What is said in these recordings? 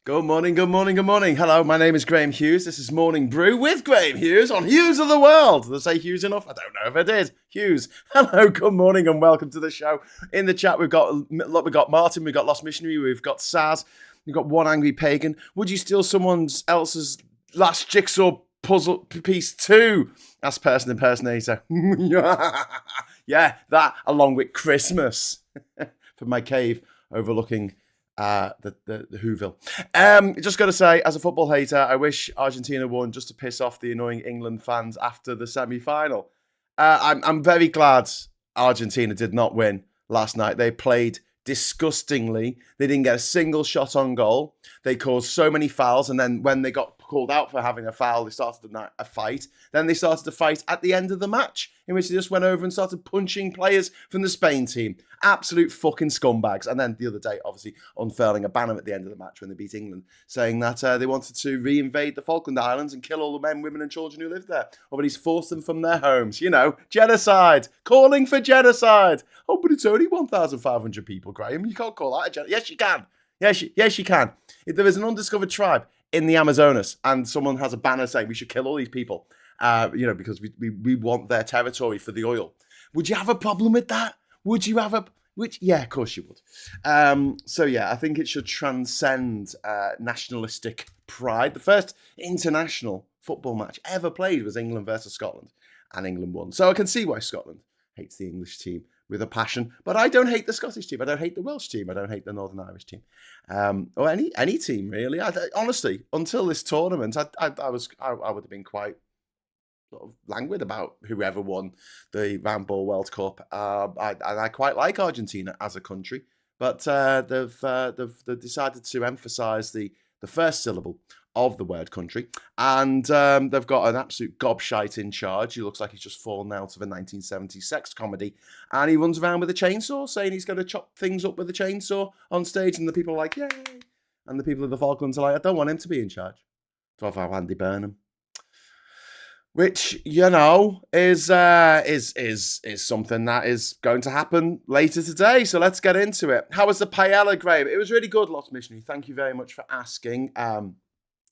Good morning, good morning, good morning. Hello, my name is Graham Hughes. This is Morning Brew with Graham Hughes on Hughes of the World. Did I say Hughes enough? I don't know if I did. Hughes. Hello, good morning, and welcome to the show. In the chat, we've got Martin, we've got Lost Missionary, we've got Saz, we've got One Angry Pagan. Would you steal someone else's last jigsaw puzzle piece too? Ask person impersonator. Yeah, that along with Christmas from my cave overlooking the Whoville. Just got to say, as a football hater, I wish Argentina won just to piss off the annoying England fans after the semi-final. I'm very glad Argentina did not win last night. They played disgustingly. They didn't get a single shot on goal. They caused so many fouls, and then when they got called out for having a foul, they started a fight. Then they started to fight at the end of the match, in which they just went over and started punching players from the Spain team. Absolute fucking scumbags. And then the other day, obviously, unfurling a banner at the end of the match when they beat England, saying that they wanted to reinvade the Falkland Islands and kill all the men, women and children who live there. Or but he's forced them from their homes. You know, genocide. Calling for genocide. Oh, but it's only 1,500 people, Graham. You can't call that a genocide. Yes, you can. Yes, you can. If there is an undiscovered tribe in the Amazonas and someone has a banner saying we should kill all these people, because we want their territory for the oil, would you have a problem with that? Would you have yeah, of course you would. I think it should transcend nationalistic pride. The first international football match ever played was England versus Scotland, and England won. So I can see why Scotland hates the English team with a passion, but I don't hate the Scottish team. I don't hate the Welsh team. I don't hate the Northern Irish team, or any team really. Honestly, until this tournament, I would have been quite sort of languid about whoever won the Round Ball World Cup. I quite like Argentina as a country, but they've decided to emphasise the first syllable of the word country, and they've got an absolute gobshite in charge. He looks like he's just fallen out of a 1970s sex comedy, and he runs around with a chainsaw saying he's going to chop things up with a chainsaw on stage, and the people are like, yay, and the people of the Falklands are like, I don't want him to be in charge. 12 hour Andy Burnham. Which, is something that is going to happen later today. So let's get into it. How was the paella, Graham? It was really good, Lost Missionary. Thank you very much for asking. I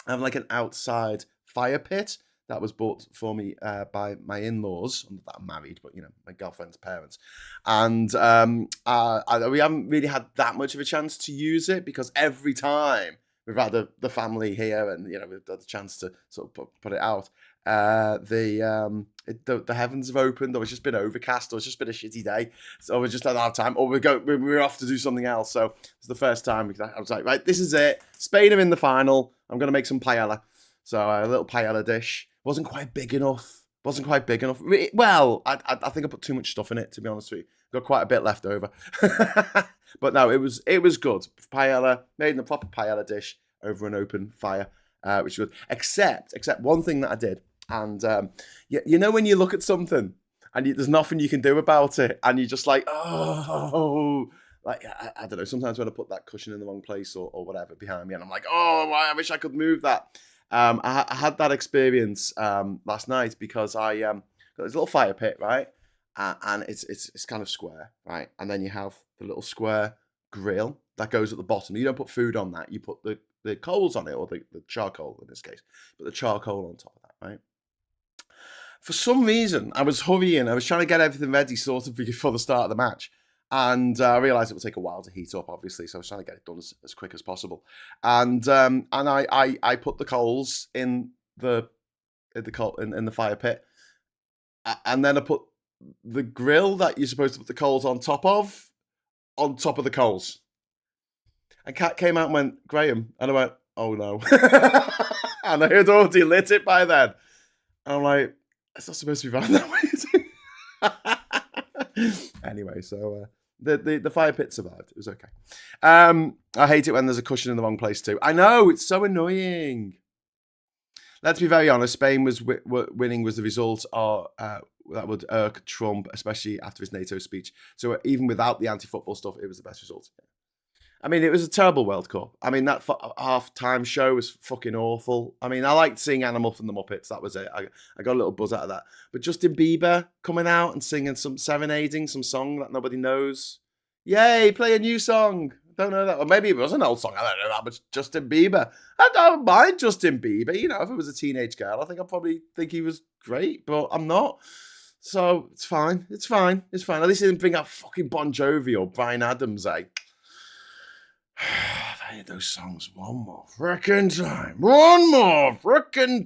have like an outside fire pit that was bought for me by my in-laws. I'm not married, but my girlfriend's parents. And we haven't really had that much of a chance to use it because every time we've had the family here and we've had the chance to sort of put it out, the heavens have opened, or it's just been overcast, or it's just been a shitty day, so we just don't have time, or we're off to do something else. So it's the first time I was like, right, this is it. Spain are in the final. I'm gonna make some paella. So a little paella dish wasn't quite big enough. Well, I think I put too much stuff in it, to be honest with you. Got quite a bit left over, but no, it was good. Paella made in a proper paella dish over an open fire, which was good. Except one thing that I did. And when you look at something and there's nothing you can do about it, and you're just like, oh, like I don't know. Sometimes when I put that cushion in the wrong place or whatever behind me, and I'm like, oh, I wish I could move that. I had that experience last night because I got this little fire pit, right, and it's kind of square, right, and then you have the little square grill that goes at the bottom. You don't put food on that. You put the coals on it, or the charcoal in this case, but the charcoal on top of that, right? For some reason, I was hurrying. I was trying to get everything ready sort of before the start of the match. And I realised it would take a while to heat up, obviously. So I was trying to get it done as quick as possible. And I put the coals in the fire pit. And then I put the grill that you're supposed to put the coals on top of the coals. And Kat came out and went, Graham. And I went, oh no. And I had already lit it by then. And I'm like, it's not supposed to be run that way. Anyway, so the fire pit survived. It was okay. I hate it when there's a cushion in the wrong place too. I know, it's so annoying. Let's be very honest. Spain was winning was the result that would irk Trump, especially after his NATO speech. So even without the anti-football stuff, it was the best result. I mean, it was a terrible World Cup. I mean, that half-time show was fucking awful. I mean, I liked seeing Animal from the Muppets. That was it. I got a little buzz out of that. But Justin Bieber coming out and singing serenading some song that nobody knows. Yay, play a new song. Don't know that. Or maybe it was an old song. I don't know that much. Justin Bieber. I don't mind Justin Bieber. You know, if it was a teenage girl, I think I'd probably think he was great, but I'm not. So it's fine. It's fine. It's fine. At least he didn't bring out fucking Bon Jovi or Bryan Adams, eh? I've heard those songs one more frickin' time. One more frickin'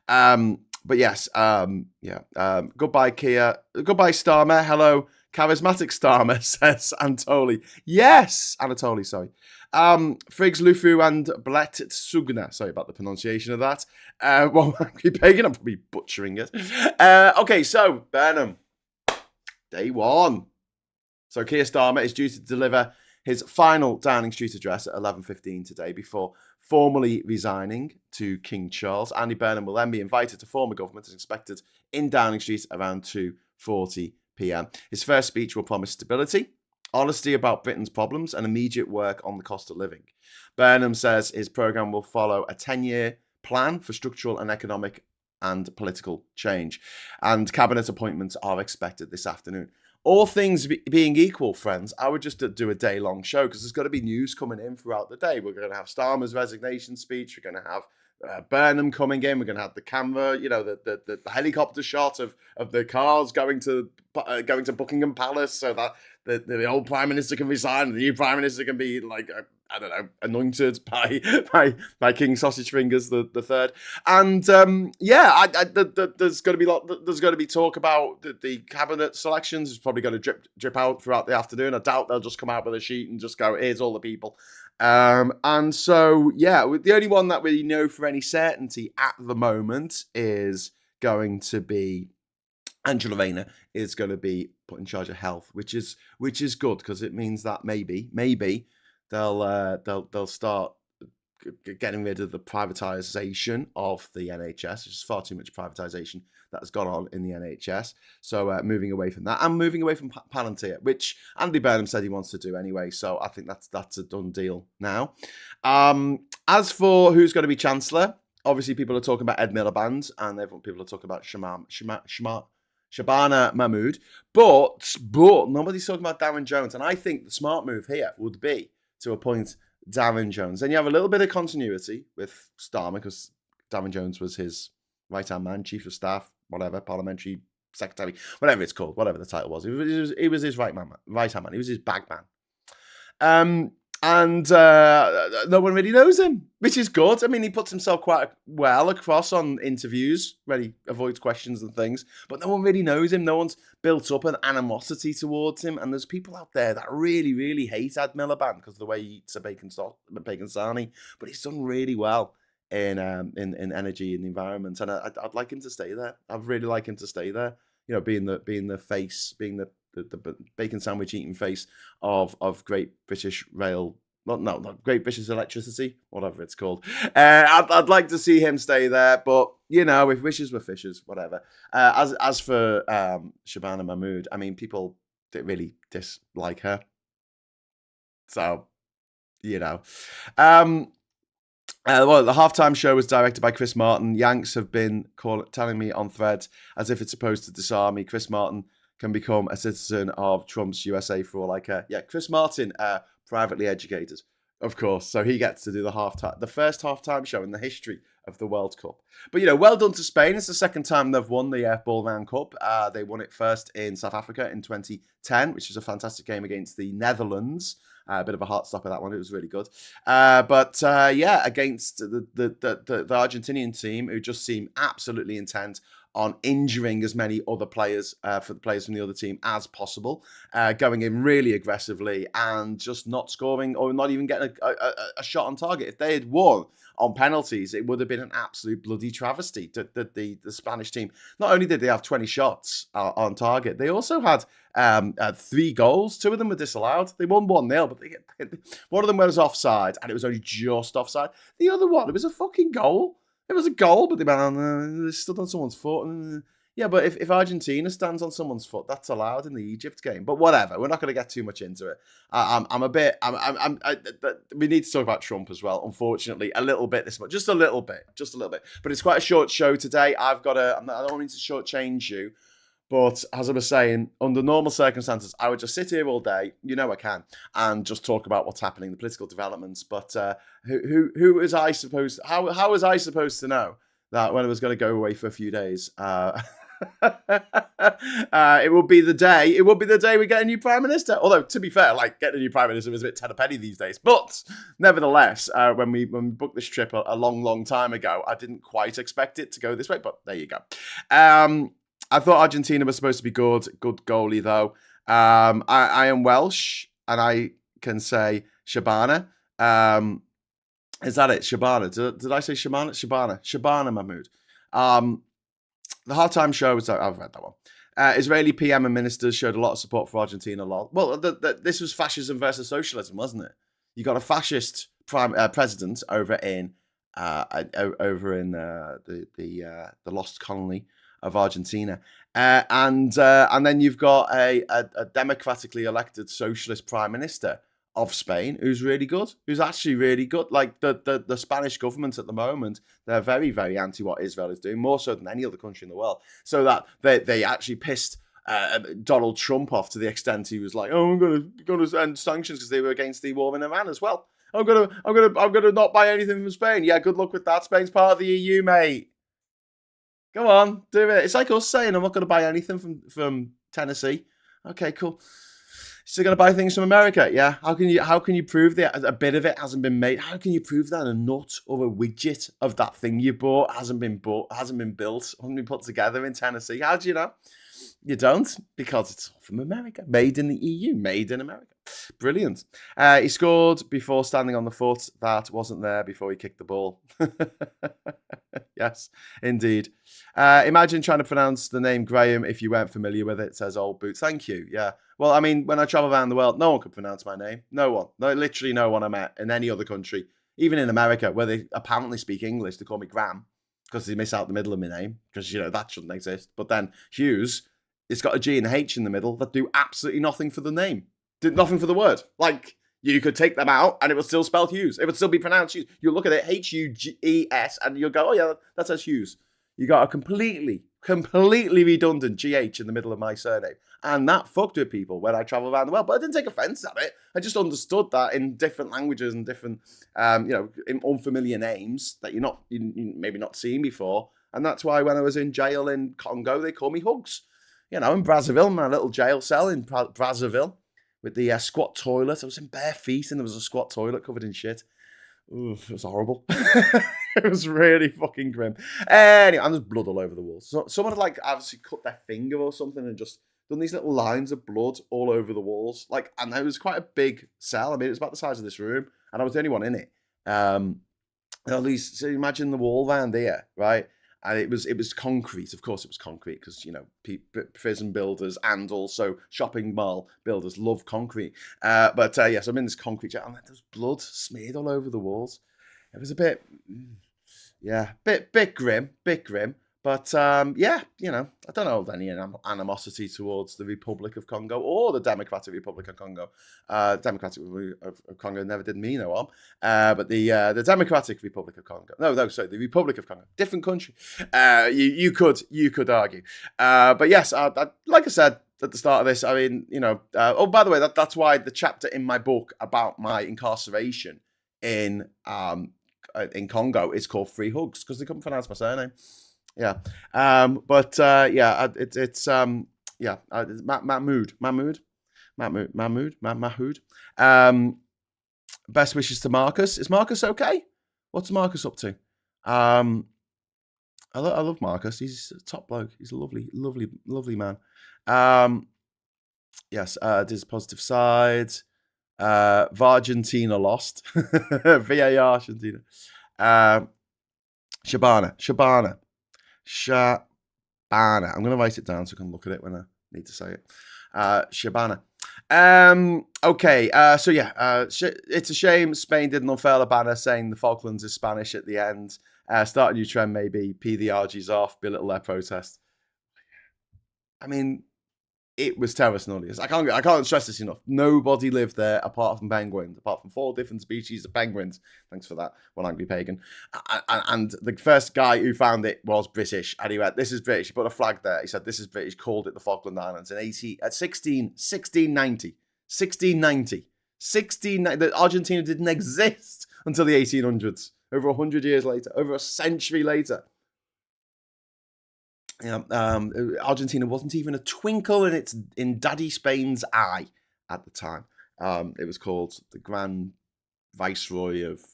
time. But yes, goodbye, Kia. Goodbye, Starmer. Hello, charismatic Starmer, says Anatoly. Yes, Anatoly, sorry. Friggs, Lufu, and Blet Sugna. Sorry about the pronunciation of that. Well, Angry Pagan, I'm probably butchering it. Okay, so, Burnham. Day one. So, Keir Starmer is due to deliver his final Downing Street address at 11:15 today before formally resigning to King Charles. Andy Burnham will then be invited to form a government as expected in Downing Street around 2:40 p.m. His first speech will promise stability, honesty about Britain's problems, and immediate work on the cost of living. Burnham says his programme will follow a 10-year plan for structural and economic and political change. And cabinet appointments are expected this afternoon. All things being equal, friends, I would just do a day-long show because there's got to be news coming in throughout the day. We're going to have Starmer's resignation speech. We're going to have Burnham coming in. We're going to have the camera, you know, the helicopter shot of the cars going to Buckingham Palace so that the old Prime Minister can resign and the new Prime Minister can be like, I don't know, anointed by King Sausage Fingers the third. And there's going to be talk about the cabinet selections. It's probably going to drip out throughout the afternoon. I doubt they'll just come out with a sheet and just go, here's all the people. And so, yeah, the only one that we know for any certainty at the moment is going to be Angela Rayner is going to be put in charge of health, which is good because it means that maybe they'll start getting rid of the privatisation of the NHS. There's far too much privatisation that has gone on in the NHS. So moving away from that and moving away from Palantir, which Andy Burnham said he wants to do anyway. So I think that's a done deal now. As for who's going to be Chancellor, obviously people are talking about Ed Miliband and people are talking about Shabana Mahmood, but nobody's talking about Darren Jones. And I think the smart move here would be to appoint Darren Jones. And you have a little bit of continuity with Starmer because Darren Jones was his right-hand man, chief of staff, whatever, parliamentary secretary, whatever it's called, whatever the title was. He was his right-hand man. He was his bag man. And no one really knows him, which is good. I mean, he puts himself quite well across on interviews where he avoids questions and things, but no one really knows him. No one's built up an animosity towards him. And there's people out there that really, really hate Ed Miliband because of the way he eats a bacon sarnie, but he's done really well in energy and the environment. And I'd like him to stay there. I'd really like him to stay there. You know, being the face, being the bacon sandwich eating face of Great British Rail, not Great British Electricity, whatever it's called. I'd like to see him stay there, but you know, if wishes were fishes, whatever. As for Shabana Mahmood, I mean, people really dislike her, so you know. Well, the halftime show was directed by Chris Martin. Yanks have been telling me on Threads as if it's supposed to disarm me. Chris Martin can become a citizen of Trump's USA for all I care. Yeah, Chris Martin, privately educated, of course. So he gets to do the first halftime show in the history of the World Cup. But, you know, well done to Spain. It's the second time they've won the Ball Round Cup. They won it first in South Africa in 2010, which was a fantastic game against the Netherlands. A bit of a heart stopper, that one. It was really good. But against the Argentinian team, who just seem absolutely intent on injuring as many other players for the players from the other team as possible, going in really aggressively and just not scoring or not even getting a shot on target. If they had won on penalties, it would have been an absolute bloody travesty. The Spanish team, not only did they have 20 shots on target, they also had 3 goals. 2 of them were disallowed. They won 1-0, but one of them was offside, and it was only just offside. The other one, it was a fucking goal. It was a goal, but they stood on someone's foot. Yeah, but if Argentina stands on someone's foot, that's allowed in the Egypt game. But whatever, we're not going to get too much into it. We need to talk about Trump as well. Unfortunately, a little bit this much, just a little bit. But it's quite a short show today. I don't mean to shortchange you, But as I was saying, under normal circumstances, I would just sit here all day. You know I can, and just talk about what's happening, the political developments. But who was I supposed? How was I supposed to know that when I was going to go away for a few days? It will be the day. It will be the day we get a new prime minister. Although, to be fair, like getting a new prime minister was a bit ten a penny these days. But nevertheless, when we booked this trip a long time ago, I didn't quite expect it to go this way. But there you go. I thought Argentina was supposed to be good. Good goalie though. I am Welsh and I can say Shabana. Is that it? Shabana. Did I say Shabana? Shabana Mahmood. The halftime show was, I've read that one. Israeli PM and ministers showed a lot of support for Argentina. Well, this was fascism versus socialism, wasn't it? You got a fascist president over in the lost colony of Argentina, and then you've got a democratically elected socialist prime minister of Spain, who's really good, who's actually really good. Like the Spanish government at the moment, they're very, very anti what Israel is doing, more so than any other country in the world. So that they actually pissed Donald Trump off to the extent he was like, "Oh, I'm gonna end sanctions," because they were against the war in Iran as well. I'm gonna not buy anything from Spain. Yeah, good luck with that. Spain's part of the EU, mate. Come on, do it. It's like us saying I'm not going to buy anything from Tennessee. Okay, cool. Still going to buy things from America, yeah? How can you prove that a bit of it hasn't been made? How can you prove that a nut or a widget of that thing you bought hasn't been built, hasn't been put together in Tennessee? How do you know? You don't, because it's all from America, made in the EU, made in America. Brilliant. He scored before standing on the foot that wasn't there before he kicked the ball. Yes, indeed. Imagine trying to pronounce the name Graham if you weren't familiar with it, says Old Boots. Thank you. Yeah. Well, I mean, when I travel around the world, no one could pronounce my name. No one. No, literally no one I met in any other country, even in America, where they apparently speak English, they call me Graham because they miss out the middle of my name because, that shouldn't exist. But then Hughes, it's got a G and a H in the middle that do absolutely nothing for the name. Did nothing for the word. Like, you could take them out and it would still spell Hughes. It would still be pronounced Hughes. You'll look at it, Hughes, and you'll go, oh yeah, that says Hughes. You got a completely redundant GH in the middle of my surname. And that fucked with people when I travel around the world. But I didn't take offense at it. I just understood that in different languages and different, in unfamiliar names that you maybe not seen before. And that's why when I was in jail in Congo, they call me Hugs. In Brazzaville, my little jail cell in Brazzaville, with the squat toilet. I was in bare feet and there was a squat toilet covered in shit. Ooh, it was horrible. It was really fucking grim. Anyway, and there's blood all over the walls. So someone had obviously cut their finger or something and just done these little lines of blood all over the walls. And it was quite a big cell. I mean, it was about the size of this room, and I was the only one in it. So imagine the wall round here, right? And it was concrete. Of course, it was concrete because prison builders and also shopping mall builders love concrete. Yes, I'm in this concrete jet, and there's blood smeared all over the walls. It was a bit, bit grim. But I don't hold any animosity towards the Republic of Congo or the Democratic Republic of Congo. Democratic Republic of Congo never did me no harm. But the Democratic Republic of Congo, sorry, the Republic of Congo, different country. You could argue. But yes, like I said at the start of this, I mean, by the way, that's why the chapter in my book about my incarceration in Congo is called Free Hugs because they couldn't pronounce my surname. Yeah. It's Mahmood. Best wishes to Marcus. Is Marcus okay? What's Marcus up to? I love Marcus. He's a top bloke. He's a lovely man. Yes, there's positive sides. Vargentina lost. VAR Argentina. Shabana. I'm going to write it down so I can look at it when I need to say it. Shabana. Okay. It's a shame Spain did an unfair banner saying the Falklands is Spanish at the end. Start a new trend, maybe. P the RGs off, belittle their protest. I mean, it was terror scenarios. I can't stress this enough. Nobody lived there apart from penguins, apart from 4 different species of penguins. Thanks for that, one angry pagan. And the first guy who found it was British, and he went, "This is British." He put a flag there. He said, "This is British." Called it the Falkland Islands in 1690. Argentina didn't exist until the 1800s. Over 100 years later, over a century later. Argentina wasn't even a twinkle in Daddy Spain's eye at the time. It was called the Grand Viceroy of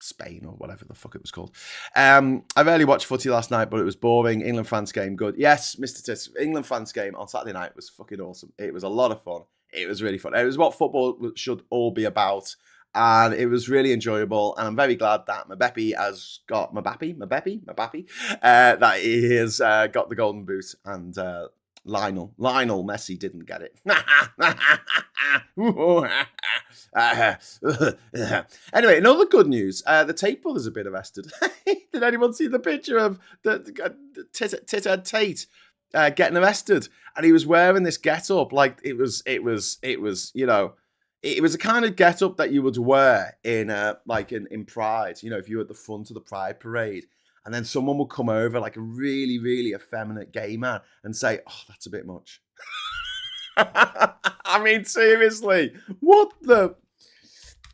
Spain or whatever the fuck it was called. I rarely watched footy last night, but it was boring. England-France game, good. Yes, Mr. Tits, England-France game on Saturday night was fucking awesome. It was a lot of fun. It was really fun. It was what football should all be about. And it was really enjoyable, and I'm very glad that Mbappe has got that he has got the golden boot, and Lionel Messi didn't get it. Anyway, in other good news, the Tate brothers have been arrested. Did anyone see the picture of the Tate getting arrested? And he was wearing this get-up, like it was, you know. It was a kind of get-up that you would wear in Pride. You know, if you were at the front of the Pride parade, and then someone would come over, like a really, really effeminate gay man, and say, "Oh, that's a bit much." I mean, seriously, what the?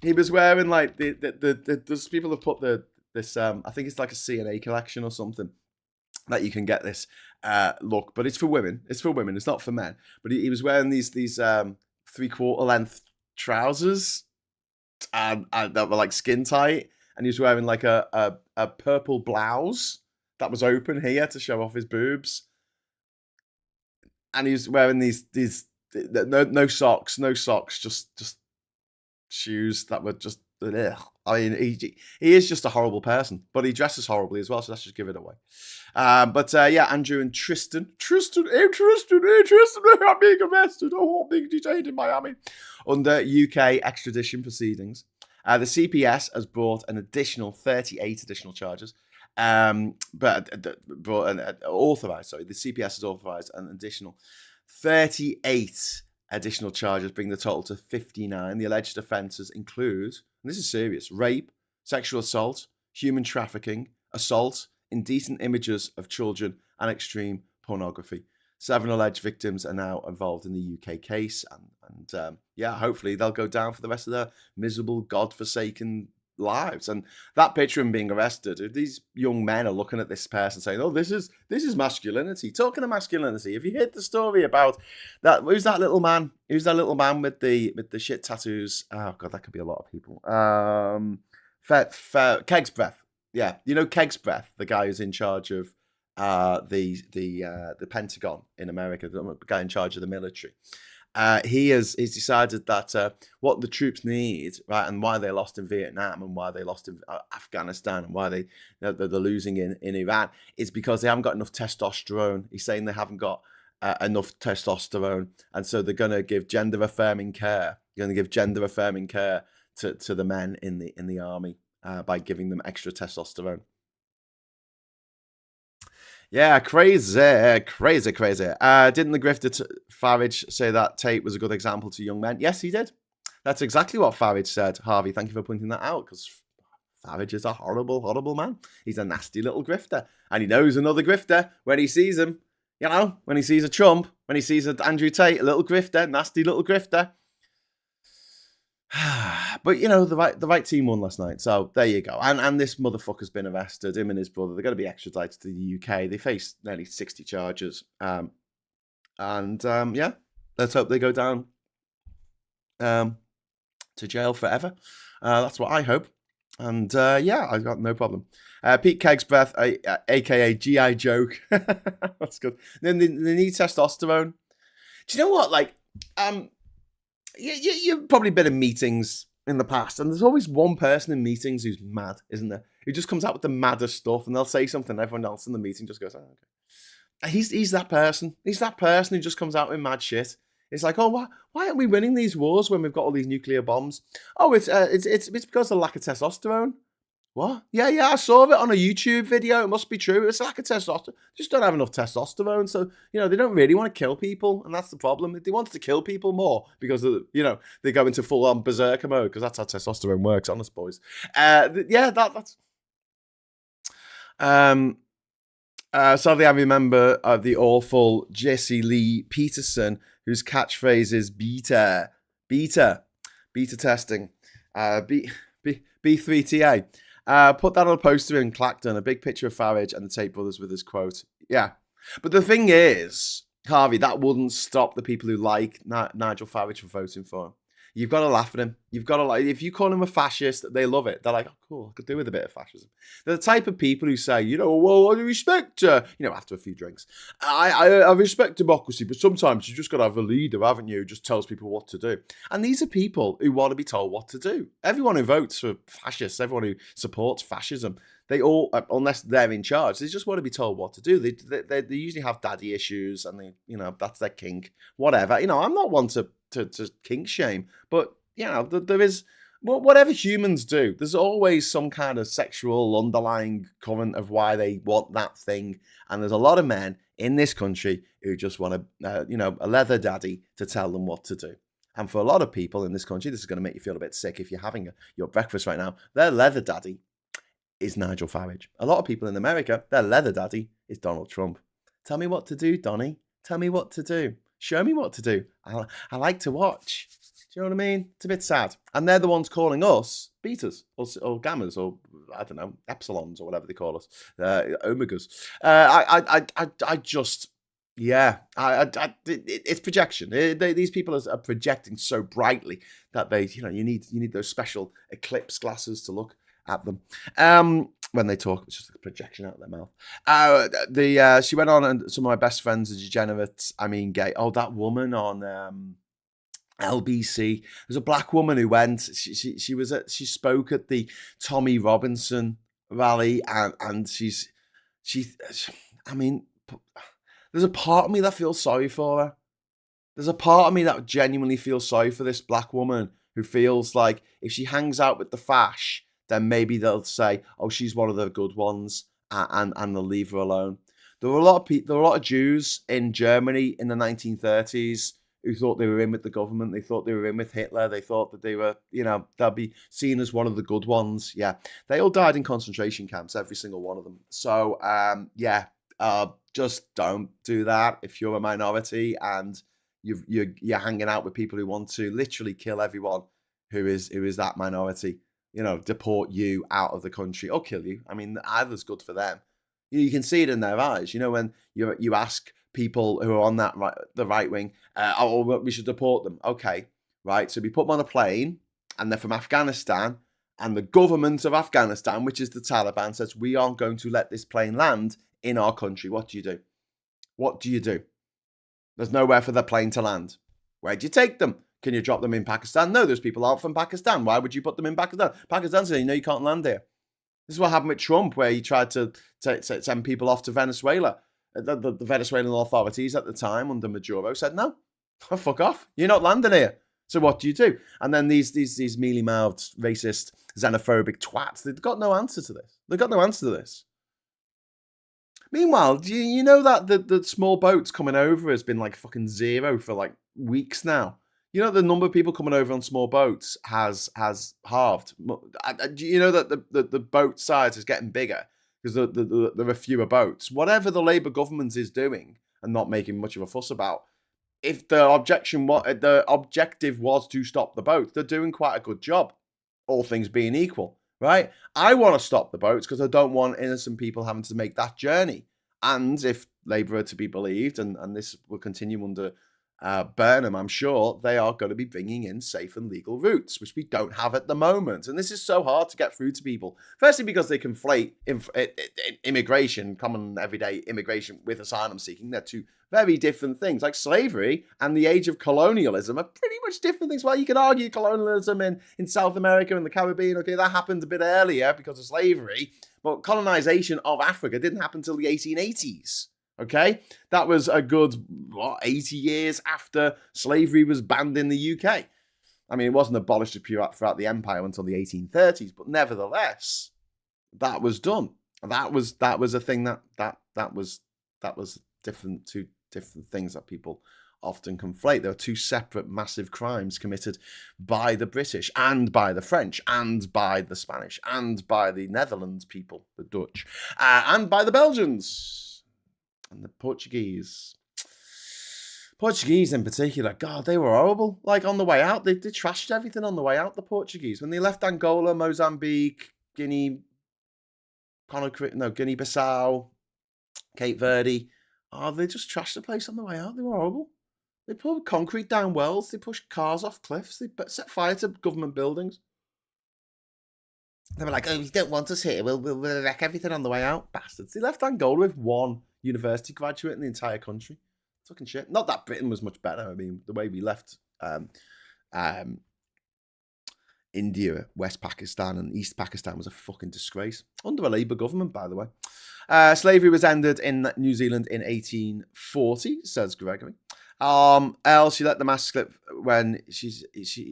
He was wearing like there's people have put this I think it's like a CNA collection or something that you can get this look, but it's for women. It's for women. It's not for men. But he was wearing these 3/4 length trousers and that were like skin tight, and he was wearing like a purple blouse that was open here to show off his boobs, and he was wearing these no socks, just shoes that were just ugh. I mean, he is just a horrible person, but he dresses horribly as well, so let's just give it away. Yeah, Andrew and Tristan, I'm being arrested. I'm being detained in Miami under UK extradition proceedings. The CPS has brought an additional 38 additional charges, the CPS has authorised an additional 38 additional charges, bringing the total to 59. The alleged offences include, and this is serious, rape, sexual assault, human trafficking, assault, indecent images of children, and extreme pornography. 7 alleged victims are now involved in the UK case, and hopefully they'll go down for the rest of their miserable, godforsaken lives. And that picture of him being arrested, if these young men are looking at this person saying, "Oh, this is masculinity." Talking of masculinity, have you heard the story about that? Who's that little man? Who's that little man with the shit tattoos? Oh god, that could be a lot of people. Keg's Breath. Yeah, you know Keg's Breath, the guy who's in charge of the Pentagon in America, the guy in charge of the military. He's decided that what the troops need, right, and why they lost in Vietnam and why they lost in Afghanistan and why they're losing in Iran is because they haven't got enough testosterone. He's saying they haven't got enough testosterone, and so they're going to give gender affirming care. You're going to give gender affirming care to the men in the army by giving them extra testosterone. Yeah, crazy. Didn't the grifter Farage say that Tate was a good example to young men? Yes, he did. That's exactly what Farage said. Harvey, thank you for pointing that out, because Farage is a horrible, horrible man. He's a nasty little grifter, and he knows another grifter when he sees him. You know, when he sees a Trump, when he sees an Andrew Tate, a little grifter, nasty little grifter. But you know, the right team won last night, so there you go. And this motherfucker's been arrested. Him and his brother, they're going to be extradited to the UK. They face nearly 60 charges, let's hope they go down to jail forever. That's what I hope. And I've got no problem. Pete Keg's Breath, aka GI Joke. That's good. Then they need testosterone. Do you know what? Like, you've probably been in meetings in the past, and there's always one person in meetings who's mad, isn't there? Who just comes out with the maddest stuff, and they'll say something, and everyone else in the meeting just goes, "Oh, okay." He's that person. He's that person who just comes out with mad shit. It's like, oh, why aren't we winning these wars when we've got all these nuclear bombs? Oh, it's because of the lack of testosterone. What? Yeah, I saw it on a YouTube video. It must be true. It's like a testosterone. Just don't have enough testosterone. So, they don't really want to kill people. And that's the problem. They wanted to kill people more because, they go into full-on berserker mode because that's how testosterone works, honest boys. That's... Sadly, I remember the awful Jesse Lee Peterson, whose catchphrase is beta testing, B3TA. Put that on a poster in Clacton, a big picture of Farage and the Tate brothers with his quote. Yeah. But the thing is, Harvey, that wouldn't stop the people who like Nigel Farage from voting for him. You've got to laugh at him. You've got to if you call him a fascist, they love it. They're like, oh, cool, I could do with a bit of fascism. They're the type of people who say, well, I respect, after a few drinks, I respect democracy, but sometimes you just got to have a leader, haven't you, who just tells people what to do. And these are people who want to be told what to do. Everyone who votes for fascists, everyone who supports fascism, they all, unless they're in charge, they just want to be told what to do. They usually have daddy issues, and that's their kink, whatever. I'm not one to kink shame, but there is whatever humans do, there's always some kind of sexual underlying current of why they want that thing. And there's a lot of men in this country who just want a leather daddy to tell them what to do. And for a lot of people in this country, this is going to make you feel a bit sick if you're having your breakfast right now. Their leather daddy is Nigel Farage. A lot of people in America, their leather daddy is Donald Trump. Tell me what to do, Donnie. Tell me what to do. Show me what to do. I like to watch. Do you know what I mean? It's a bit sad. And they're the ones calling us betas or gammas or, I don't know, epsilons or whatever they call us, omegas. It's projection. These people are projecting so brightly that you need those special eclipse glasses to look at them. When they talk, it's just a projection out of their mouth. She went on, and some of my best friends are degenerates. I mean, gay. Oh, that woman on LBC. There's a black woman who went. She spoke at the Tommy Robinson rally, and I mean, there's a part of me that feels sorry for her. There's a part of me that genuinely feels sorry for this black woman who feels like if she hangs out with the fash, then maybe they'll say, oh, she's one of the good ones, and they'll leave her alone. There were a lot of Jews in Germany in the 1930s who thought they were in with the government. They thought they were in with Hitler. They thought that they were, they'll be seen as one of the good ones. Yeah. They all died in concentration camps, every single one of them. So, just don't do that if you're a minority and you're hanging out with people who want to literally kill everyone who is that minority. Deport you out of the country or kill you. I mean, either's good for them. You can see it in their eyes. When you ask people who are on the right wing, we should deport them. Okay, right. So we put them on a plane, and they're from Afghanistan, and the government of Afghanistan, which is the Taliban, says we aren't going to let this plane land in our country. What do you do? What do you do? There's nowhere for the plane to land. Where do you take them? Can you drop them in Pakistan? No, those people aren't from Pakistan. Why would you put them in Pakistan? Pakistan says, you can't land here. This is what happened with Trump, where he tried to send people off to Venezuela. The Venezuelan authorities at the time under Maduro said, no, fuck off. You're not landing here. So what do you do? And then these mealy-mouthed, racist, xenophobic twats, they've got no answer to this. They've got no answer to this. Meanwhile, do you know that the small boats coming over has been like fucking zero for like weeks now? The number of people coming over on small boats has halved. Do you know that the boat size is getting bigger because there are fewer boats? Whatever the Labour government is doing and not making much of a fuss about, if the objective was to stop the boats, they're doing quite a good job, all things being equal, right? I want to stop the boats because I don't want innocent people having to make that journey. And if Labour are to be believed, and this will continue under Burnham, I'm sure they are going to be bringing in safe and legal routes, which we don't have at the moment. And this is so hard to get through to people. Firstly, because they conflate immigration, common everyday immigration, with asylum seeking. They're two very different things. Like slavery and the age of colonialism are pretty much different things. Well, you can argue colonialism in South America and the Caribbean. Okay, that happened a bit earlier because of slavery. But colonization of Africa didn't happen until the 1880s. Okay, that was a good 80 years after slavery was banned in the UK. I mean, it wasn't abolished throughout the empire until the 1830s, but nevertheless, that was done. That was a thing that was different, two different things that people often conflate. There are two separate massive crimes committed by the British and by the French and by the Spanish and by the Netherlands people, the Dutch, and by the Belgians and the Portuguese. Portuguese in particular, God, they were horrible. Like on the way out, they trashed everything on the way out, the Portuguese. When they left Angola, Mozambique, Guinea-Bissau, Cape Verde, they just trashed the place on the way out. They were horrible. They poured concrete down wells. They pushed cars off cliffs. They set fire to government buildings. They were like, "Oh, you don't want us here. We'll wreck everything on the way out." Bastards. They left Angola with one university graduate in the entire country. Fucking shit. Not that Britain was much better. I mean, the way we left India, West Pakistan, and East Pakistan was a fucking disgrace. Under a Labour government, by the way. Slavery was ended in New Zealand in 1840, says Gregory. She let the mask slip when she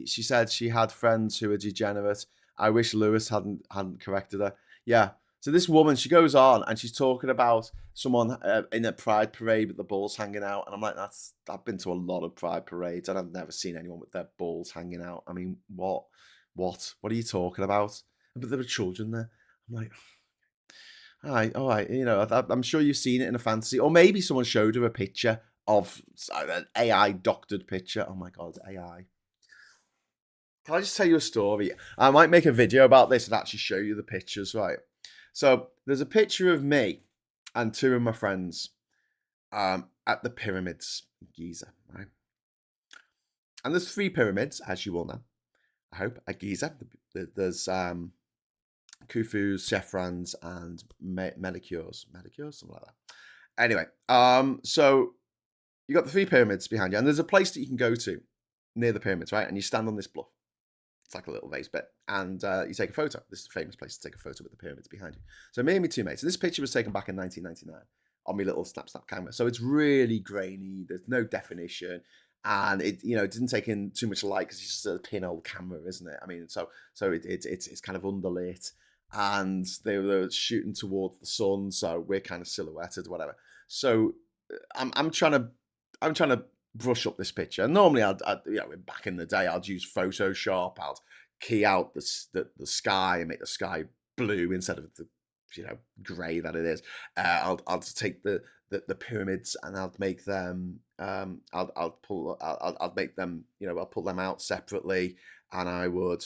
said she had friends who were degenerate. I wish Lewis hadn't corrected her. Yeah. So this woman, she goes on and she's talking about someone in a pride parade with the balls hanging out. And I'm like, I've been to a lot of pride parades and I've never seen anyone with their balls hanging out. I mean, what are you talking about? But there were children there. I'm like, all right. You know, I'm sure you've seen it in a fantasy, or maybe someone showed her a picture of an AI doctored picture. Oh my God, AI. Can I just tell you a story? I might make a video about this and actually show you the pictures, right? So there's a picture of me and two of my friends at the pyramids in Giza, right? And there's 3 pyramids, as you all know, I hope, at Giza. There's Khufu's, Chephrans, and Melikures, something like that. Anyway, so you got the 3 pyramids behind you, and there's a place that you can go to near the pyramids, right? And you stand on this bluff. It's like a little raised bit, and you take a photo. This is a famous place to take a photo with the pyramids behind you. So me and my 2 mates. So this picture was taken back in 1999 on my little snap camera. So it's really grainy. There's no definition, and it didn't take in too much light because it's just a pinhole camera, isn't it? I mean, so it's kind of underlit, and they were shooting towards the sun, so we're kind of silhouetted, whatever. So I'm trying to brush up this picture. Normally, back in the day, I'd use Photoshop. I'd key out the sky and make the sky blue instead of the grey that it is. I'll take the pyramids and I'll make them. I'll make them. I'll pull them out separately, and I would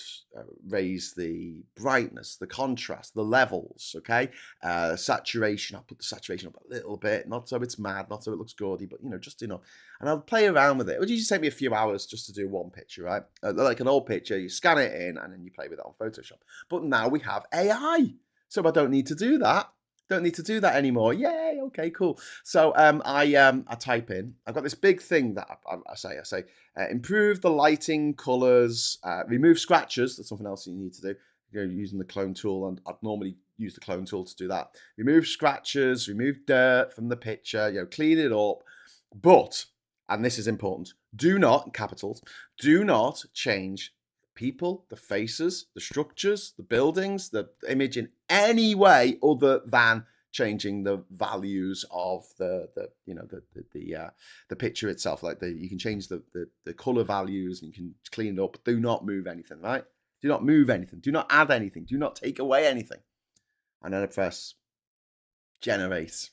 raise the brightness, the contrast, the levels. Okay, saturation. I'll put the saturation up a little bit, not so it's mad, not so it looks gaudy, but just enough. And I'll play around with it. It would usually take me a few hours just to do one picture, right? Like an old picture, you scan it in and then you play with it on Photoshop. But now we have AI. So I don't need to do that. Don't need to do that anymore. Yay! Okay, cool. So I type in. I've got this big thing that I say. Improve the lighting, colors, remove scratches. That's something else you need to do. You're using the clone tool, and I'd normally use the clone tool to do that. Remove scratches, remove dirt from the picture. Clean it up. But, and this is important, do not, capitals, do not change people, the faces, the structures, the buildings, the image in any way other than changing the values of the picture itself. Like you can change the color values and you can clean it up. But do not move anything, right? Do not move anything. Do not add anything. Do not take away anything. And then I press generate,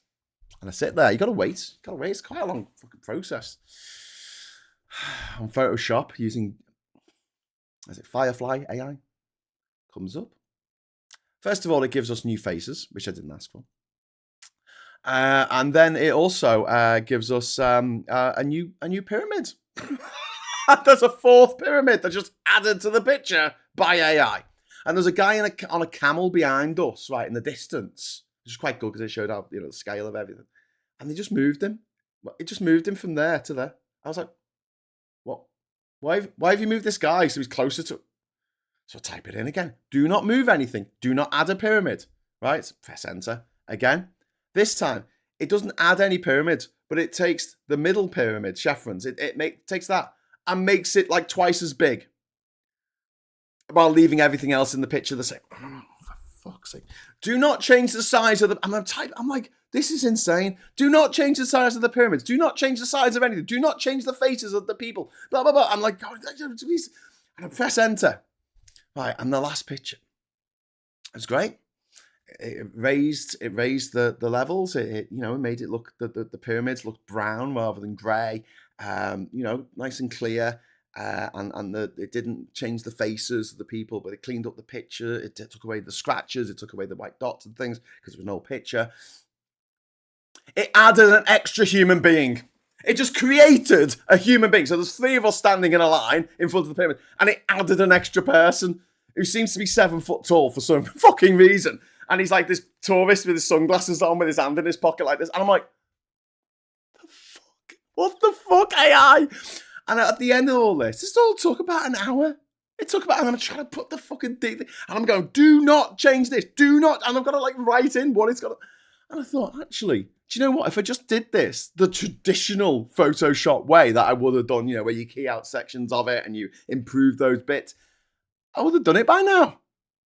and I sit there. You gotta wait. It's quite a long fucking process. On Photoshop using. Is it Firefly AI? Comes up. First of all, it gives us new faces, which I didn't ask for. And then it also gives us a new pyramid. There's a 4th pyramid that just added to the picture by AI. And there's a guy on a camel behind us, right in the distance, which is quite good because it showed out the scale of everything. And they just moved him. It just moved him from there to there. I was like, what? Why have you moved this guy so he's closer to... So I type it in again. Do not move anything. Do not add a pyramid. Right? Press enter. Again. This time, it doesn't add any pyramids, but it takes the middle pyramid, Chephrans. It takes that and makes it like twice as big while leaving everything else in the picture the same. Oh, for fuck's fuck's sake. Do not change the size of the... I'm like, this is insane. Do not change the size of the pyramids. Do not change the size of anything. Do not change the faces of the people. Blah, blah, blah. I'm like, oh, please. And I press enter. Right, and the last picture. It was great. It raised the levels. It made it look, the pyramids looked brown rather than grey. Nice and clear. And it didn't change the faces of the people, but it cleaned up the picture. It took away the scratches. It took away the white dots and things because there was no picture. It added an extra human being. It just created a human being. So there's 3 of us standing in a line in front of the pyramid, and it added an extra person who seems to be 7 foot tall for some fucking reason. And he's like this tourist with his sunglasses on with his hand in his pocket like this. And I'm like, what the fuck, AI? And at the end of all this all took about an hour. And I'm trying to put the fucking thing, and I'm going, do not change this. Do not. And I've got to like write in what it's got to. And I thought, actually, do you know what? If I just did this the traditional Photoshop way that I would have done, where you key out sections of it and you improve those bits, I would have done it by now.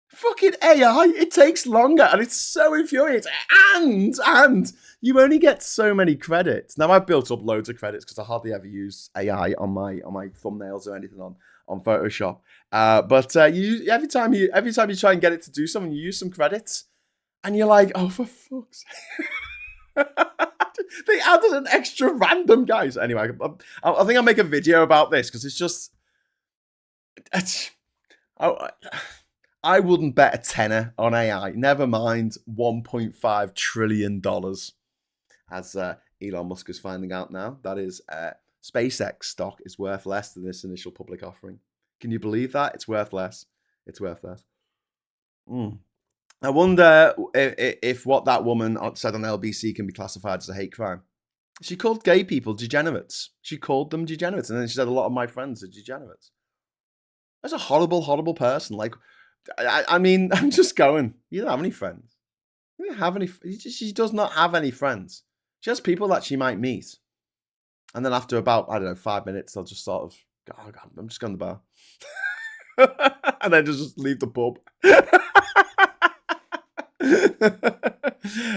Fucking AI, it takes longer and it's so infuriating. And you only get so many credits. Now I've built up loads of credits because I hardly ever use AI on my thumbnails or anything on Photoshop. But every time you try and get it to do something, you use some credits, and you're like, oh, for fuck's sake. They added an extra random guy. So anyway, I think I'll make a video about this because it's just. I wouldn't bet a tenner on AI. Never mind $1.5 trillion, as Elon Musk is finding out now. That is, SpaceX stock is worth less than this initial public offering. Can you believe that? It's worth less. It's worth less. I wonder if what that woman said on LBC can be classified as a hate crime. She called gay people degenerates. She called them degenerates. And then she said a lot of my friends are degenerates. That's a horrible, horrible person. Like, I mean, I'm just going, you don't have any friends. You don't have any. She does not have any friends. She has people that she might meet. And then after about, 5 minutes, they'll just sort of go, oh, God, I'm just going to the bar. And then just leave the pub.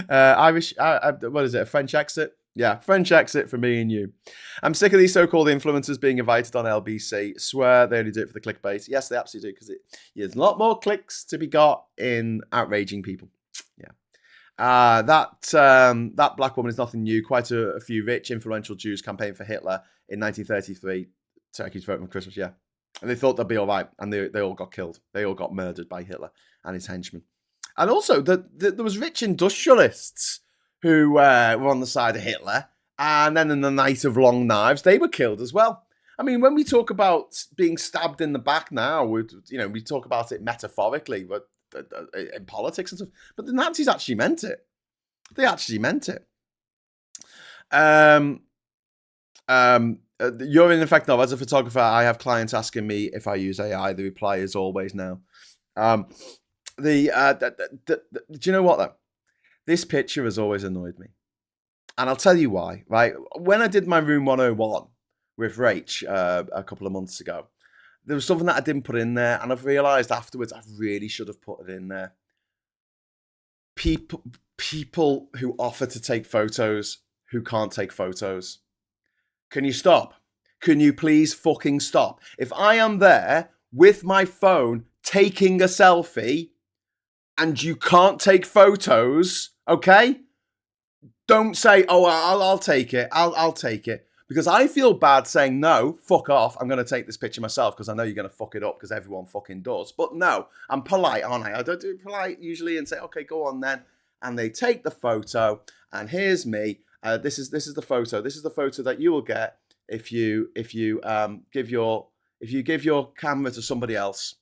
Irish, what is it? A French exit? Yeah, French exit for me and you. I'm sick of these so-called influencers being invited on LBC. Swear they only do it for the clickbait. Yes, they absolutely do, because there's a lot more clicks to be got in outraging people. Yeah. That black woman is nothing new. Quite a few rich, influential Jews campaigned for Hitler in 1933. Turkey's voting for Christmas, yeah. And they thought they'd be all right, and they all got killed. They all got murdered by Hitler and his henchmen. And also, there was rich industrialists who were on the side of Hitler, and then in the Night of Long Knives, they were killed as well. I mean, when we talk about being stabbed in the back now, we talk about it metaphorically, but in politics and stuff. But the Nazis actually meant it. They actually meant it. You're in effect now. As a photographer, I have clients asking me if I use AI. The reply is always no. Do you know what though? This picture has always annoyed me. And I'll tell you why, right? When I did my Room 101 with Rach a couple of months ago, there was something that I didn't put in there. And I've realized afterwards, I really should have put it in there. People who offer to take photos who can't take photos. Can you stop? Can you please fucking stop? If I am there with my phone taking a selfie and you can't take photos, okay? Don't say, oh, I'll take it. I'll take it. Because I feel bad saying, no, fuck off. I'm going to take this picture myself because I know you're going to fuck it up because everyone fucking does. But no, I'm polite, aren't I? I don't do polite usually and say, okay, go on then. And they take the photo and here's me. This is the photo. This is the photo that you will get if you give your camera to somebody else.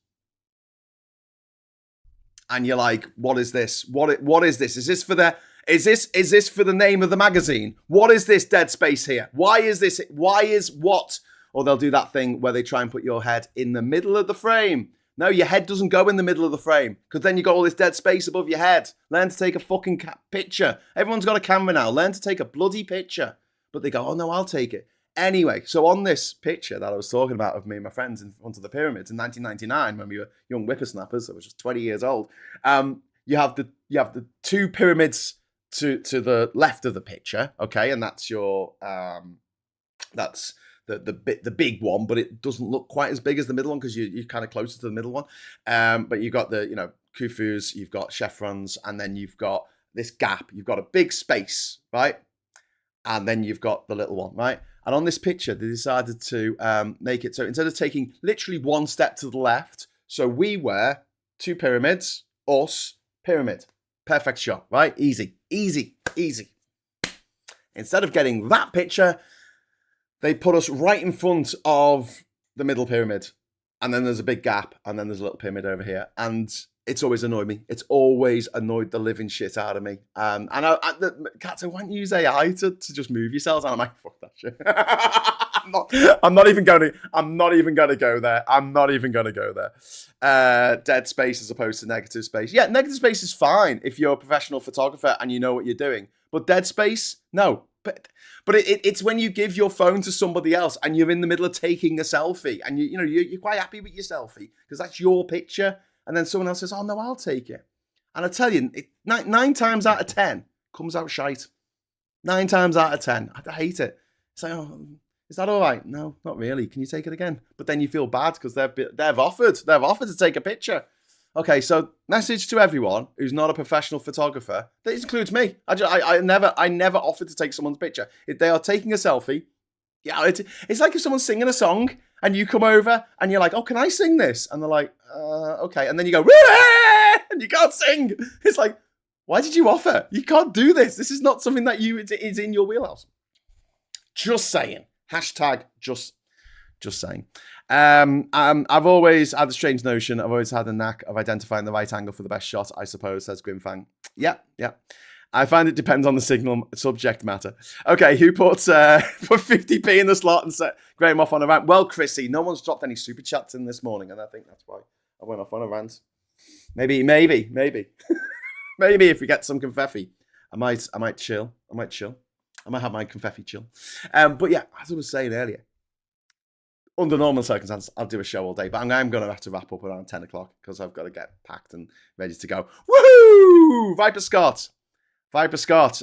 And you're like, what is this? What is this? Is this for the name of the magazine? What is this dead space here? Why is this? Why is what? Or they'll do that thing where they try and put your head in the middle of the frame. No, your head doesn't go in the middle of the frame because then you got all this dead space above your head. Learn to take a fucking picture. Everyone's got a camera now. Learn to take a bloody picture. But they go, oh no, I'll take it. Anyway, so on this picture that I was talking about of me and my friends in front of the pyramids in 1999 when we were young whippersnappers, I was just 20 years old, you have the two pyramids to the left of the picture, okay, and that's your that's the big one, but it doesn't look quite as big as the middle one because you're kind of closer to the middle one. But you've got the Khufus, you've got chevrons, and then you've got this gap. You've got a big space, right? And then you've got the little one, right? And on this picture, they decided to make it so instead of taking literally one step to the left, so we were two pyramids, us, pyramid. Perfect shot, right? Easy, easy, easy. Instead of getting that picture, they put us right in front of the middle pyramid. And then there's a big gap, and then there's a little pyramid over here. And it's always annoyed me. It's always annoyed the living shit out of me. And the cat said, why don't you use AI to just move yourselves? And I'm like, fuck that shit. I'm not even going to go there. I'm not even going to go there. Dead space as opposed to negative space. Yeah, negative space is fine if you're a professional photographer and you know what you're doing. But dead space, no. But it's when you give your phone to somebody else and you're in the middle of taking a selfie and you're quite happy with your selfie because that's your picture, and then someone else says, "Oh no, I'll take it." And I tell you, 9 times out of 10 comes out shite. 9 times out of 10, I hate it. It's like, oh, is that all right? No, not really. Can you take it again? But then you feel bad because they've offered to take a picture. Okay, so message to everyone who's not a professional photographer. That includes me. I never offered to take someone's picture. If they are taking a selfie, yeah, it's like if someone's singing a song and you come over and you're like, "Oh, can I sing this?" And they're like, "Okay," and then you go, "Woo!" and you can't sing. It's like, why did you offer? You can't do this. This is not something that is in your wheelhouse. Just saying. Hashtag just saying. I've always had a strange notion. I've always had a knack of identifying the right angle for the best shot, I suppose, says Grimfang. Yeah. I find it depends on the signal subject matter. Okay, who put 50p in the slot and set Graham off on a rant? Well, Chrissy, no one's dropped any super chats in this morning, and I think that's why I went off on a rant. Maybe. Maybe if we get some confetti, I might chill. I might have my confetti chill. But yeah, as I was saying earlier, under normal circumstances, I'll do a show all day, but I'm going to have to wrap up around 10 o'clock because I've got to get packed and ready to go. Woohoo! Viper Scott,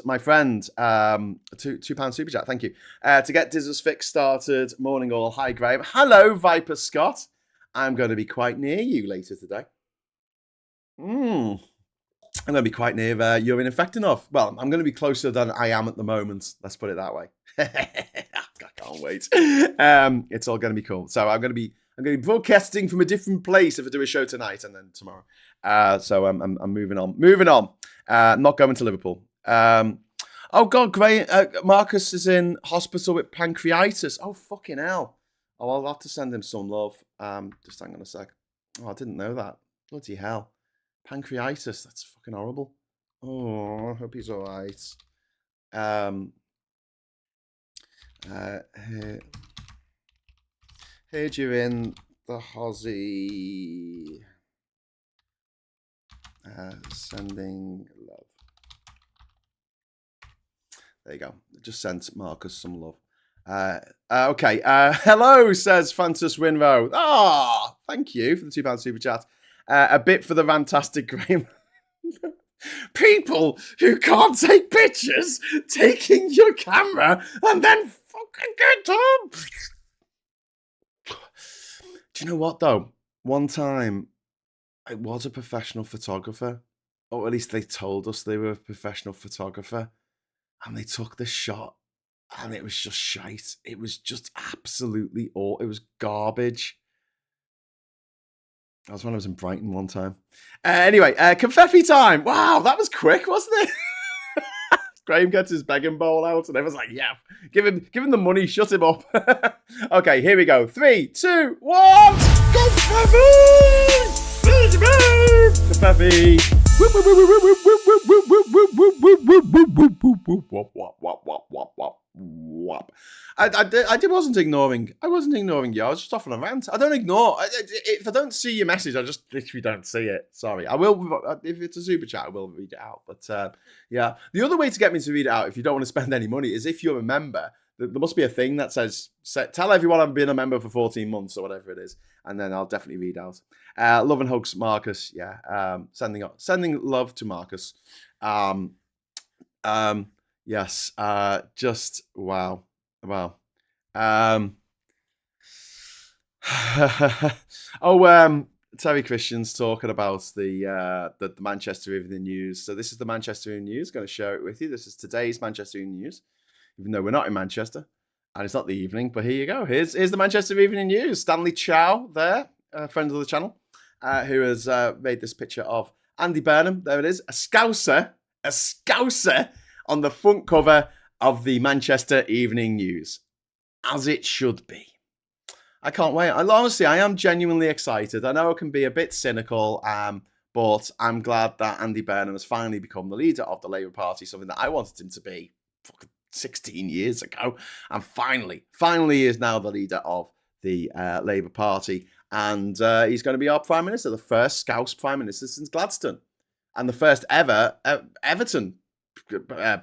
my friend, £2 super chat, thank you. To get Dizz's fix started, morning all. Hi, Graham. Hello, Viper Scott. I'm going to be quite near you later today. I'm going to be quite near urine infecting. Well, I'm going to be closer than I am at the moment. Let's put it that way. I can't wait. It's all going to be cool. So I'm going to be broadcasting from a different place if I do a show tonight and then tomorrow. So I'm moving on. Not going to Liverpool. Oh God, great. Marcus is in hospital with pancreatitis. Oh fucking hell. Oh, I'll have to send him some love. Just hang on a sec. Oh, I didn't know that. Bloody hell. Pancreatitis. That's fucking horrible. Oh, I hope he's all right. Heard you're in the Hossie. Sending love. There you go. Just sent Marcus some love. Okay. Hello, says Francis Winrow. Thank you for the £2 super chat. A bit for the fantastic Graham. People who can't take pictures taking your camera and then fucking get up. Do you know what though? One time I was a professional photographer, or at least they told us they were a professional photographer, and they took the shot and it was just shite. It was just absolutely all. It was garbage. That was when I was in Brighton one time. Anyway, confetti time. Wow, that was quick, wasn't it? Graham gets his begging bowl out and everyone's like, yeah, give him the money, shut him up. Okay, here we go. 3, 2, 1. Confetti! Confetti! I wasn't ignoring you. I was just off on a rant. I don't ignore. If I don't see your message, I just literally don't see it. Sorry. I will, if it's a super chat, I will read it out. But yeah, the other way to get me to read it out, if you don't want to spend any money, is if you're a member, There must be a thing that says, tell everyone I've been a member for 14 months or whatever it is. And then I'll definitely read out. Love and hugs, Marcus. Yeah. Sending love to Marcus. Yes. Just wow. Wow. Terry Christian's talking about the Manchester Evening News. So this is the Manchester Evening News. Going to share it with you. This is today's Manchester Evening News, even though we're not in Manchester and it's not the evening. But here you go. Here's the Manchester Evening News. Stanley Chow there, friend of the channel, who has made this picture of Andy Burnham. There it is, a Scouser on the front cover of the Manchester Evening News, as it should be. I can't wait. Honestly, I am genuinely excited. I know it can be a bit cynical, but I'm glad that Andy Burnham has finally become the leader of the Labour Party, something that I wanted him to be 16 years ago. And finally is now the leader of the Labour Party. And he's going to be our Prime Minister, the first Scouse Prime Minister since Gladstone. And the first ever Everton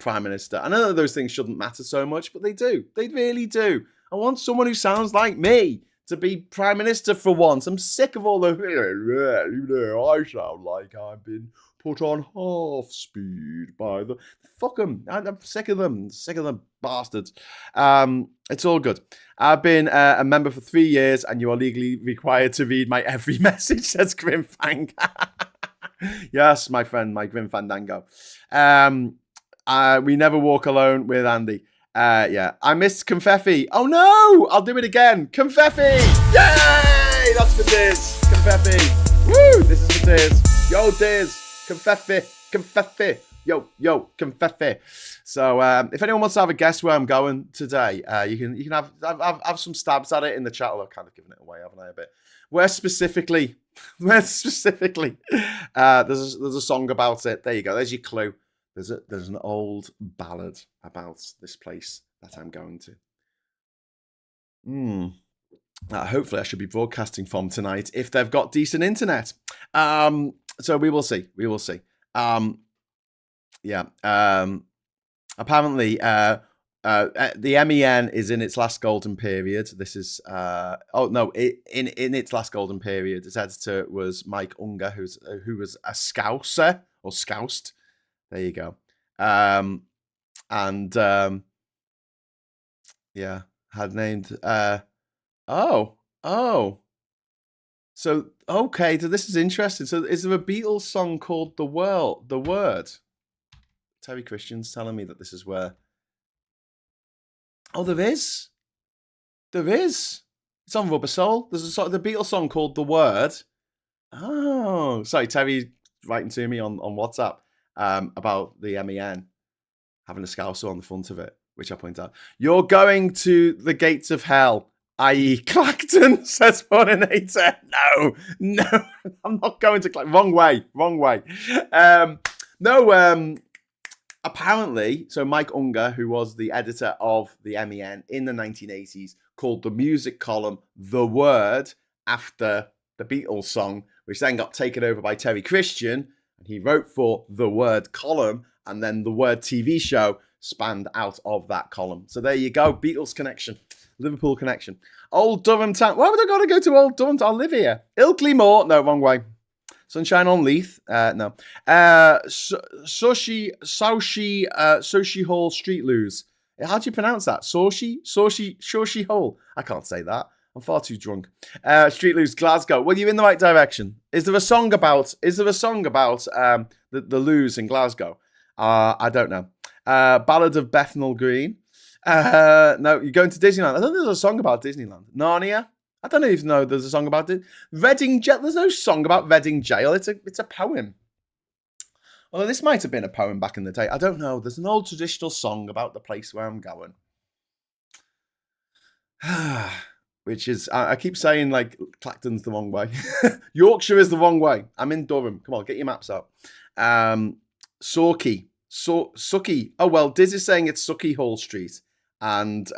Prime Minister. I know that those things shouldn't matter so much, but they do. They really do. I want someone who sounds like me to be Prime Minister for once. I'm sick of all the, I sound like I've been put on half speed by the, fuck them. I'm sick of them bastards. It's all good. I've been a member for 3 years and you are legally required to read my every message, says Grim Fang. Yes, my friend, my Grim Fandango. We never walk alone with Andy. Yeah, I missed Confetti. Oh no! I'll do it again. Confetti! Yay! That's for Diz. Confetti. Woo! This is for Diz. Yo, Diz. Confetti. Yo, Confetti. So, if anyone wants to have a guess where I'm going today, you can have some stabs at it in the chat. Although I've kind of given it away, haven't I, a bit? Where specifically? There's a song about it. There you go. There's your clue. There's an old ballad about this place that I'm going to. Hopefully I should be broadcasting from tonight if they've got decent internet. So we will see. Apparently, the MEN is in its last golden period. This is in its last golden period. Its editor was Mike Unger, who was a Scouser or Scoused. There you go. Had named So okay, so this is interesting. So is there a Beatles song called The Word? Terry Christian's telling me that this is where. Oh, there is. It's on Rubber Soul. There's the Beatles song called The Word. Oh, sorry, Terry writing to me on WhatsApp. About the MEN having a Scouser on the front of it, which I point out. You're going to the gates of hell, i.e. Clacton, says Boninator. No, I'm not going to Clacton. Wrong way. Apparently, so Mike Unger, who was the editor of the MEN in the 1980s, called the music column The Word after the Beatles song, which then got taken over by Terry Christian. He wrote for The Word column, and then The Word TV show spanned out of that column. So there you go, Beatles connection, Liverpool connection. Old Durham Town. Why would I gotta go to Old Durham Town? I'll live here. Ilkley Moor. No, wrong way. Sunshine on Leith. No. Soshi Hall Street Loos. How do you pronounce that? Soshi Hall. I can't say that. I'm far too drunk. Street Loos, Glasgow. Well, you're in the right direction. Is there a song about the loos in Glasgow? I don't know. Ballad of Bethnal Green. No, you're going to Disneyland. I don't think there's a song about Disneyland. Narnia. I don't even know there's a song about it. Reading Jail. There's no song about Reading Jail. It's a poem. Although this might have been a poem back in the day. I don't know. There's an old traditional song about the place where I'm going. Which is, I keep saying like Clacton's the wrong way. Yorkshire is the wrong way. I'm in Durham. Come on, get your maps out. Sucky. Oh, well, Diz is saying it's Sucky Hall Street. And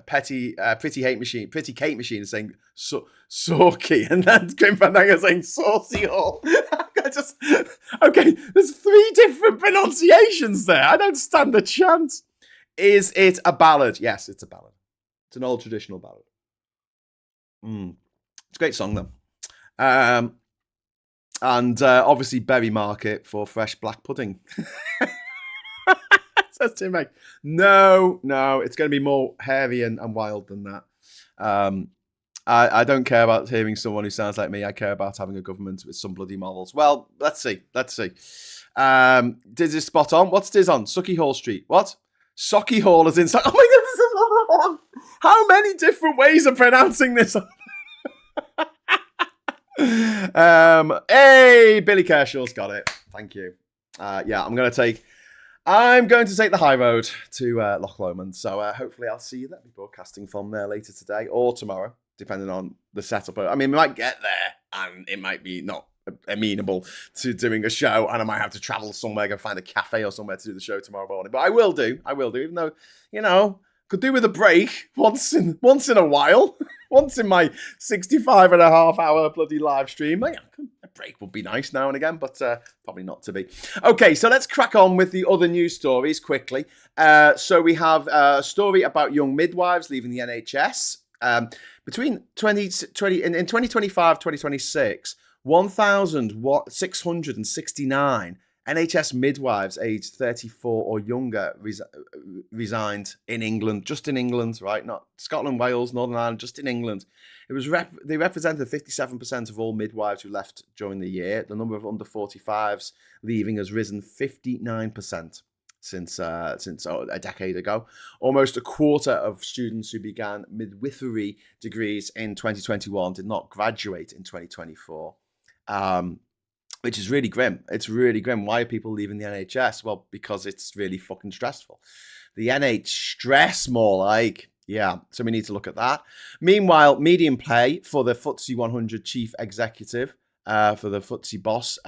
Pretty Kate Machine is saying Sorky. And then Grim Fandango is saying Saucy Hall. Okay, there's 3 different pronunciations there. I don't stand a chance. Is it a ballad? Yes, it's a ballad. It's an old traditional ballad. It's a great song, though. And obviously Berry Market for fresh black pudding. Says Tim Meg. No, it's going to be more hairy and wild than that. I don't care about hearing someone who sounds like me. I care about having a government with some bloody morals. Well, let's see. Diz is spot on. What's Diz on? Sucky Hall Street. What? Socky Hall is in... Oh my God, there's another one. How many different ways of pronouncing this? Hey, Billy Kershaw's got it. Thank you. Yeah, I'm going to take the high road to Loch Lomond. So hopefully I'll see you there. I'll be broadcasting from there later today or tomorrow, depending on the setup. I mean, we might get there and it might be not amenable to doing a show, and I might have to travel somewhere, go find a cafe or somewhere to do the show tomorrow morning. But I will do, even though, could do with a break once in a while. Once in my 65.5-hour bloody live stream. A break would be nice now and again, but probably not to be. Okay, so let's crack on with the other news stories quickly. So we have a story about young midwives leaving the NHS. Between 2025, 2026, 1,669 NHS midwives aged 34 or younger resigned in England, just in England, right? Not Scotland, Wales, Northern Ireland, just in England. They represented 57% of all midwives who left during the year. The number of under 45s leaving has risen 59% since a decade ago. Almost a quarter of students who began midwifery degrees in 2021 did not graduate in 2024. Which is really grim. It's really grim. Why are people leaving the NHS? Well, because it's really fucking stressful. The NH stress more like. Yeah, so we need to look at that. Meanwhile, median pay for the FTSE 100 chief executive, for the FTSE boss,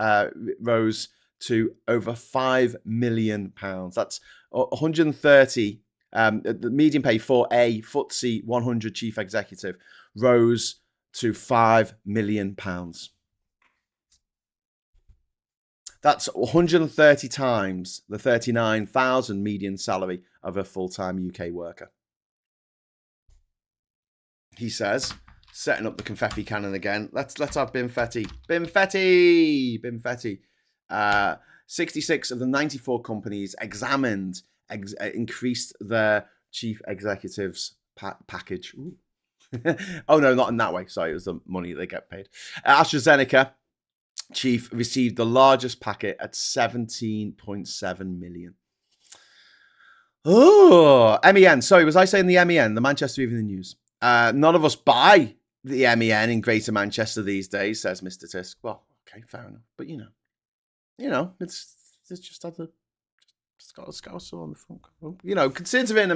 rose to over £5 million. That's 130. The median pay for a FTSE 100 chief executive rose to £5 million. That's 130 times the 39,000 median salary of a full-time UK worker. He says, setting up the confetti cannon again. Let's have Binfetti. 66 of the 94 companies examined increased their chief executives package. Oh no, not in that way. Sorry, it was the money they get paid. AstraZeneca chief received the largest packet at 17.7 million. Oh, MEN. Sorry, was I saying the MEN, the Manchester Evening News? None of us buy the MEN in Greater Manchester these days, says Mr. Tisk. Well, okay, fair enough. But it's just had it's got a Scouser on the front cover. Considering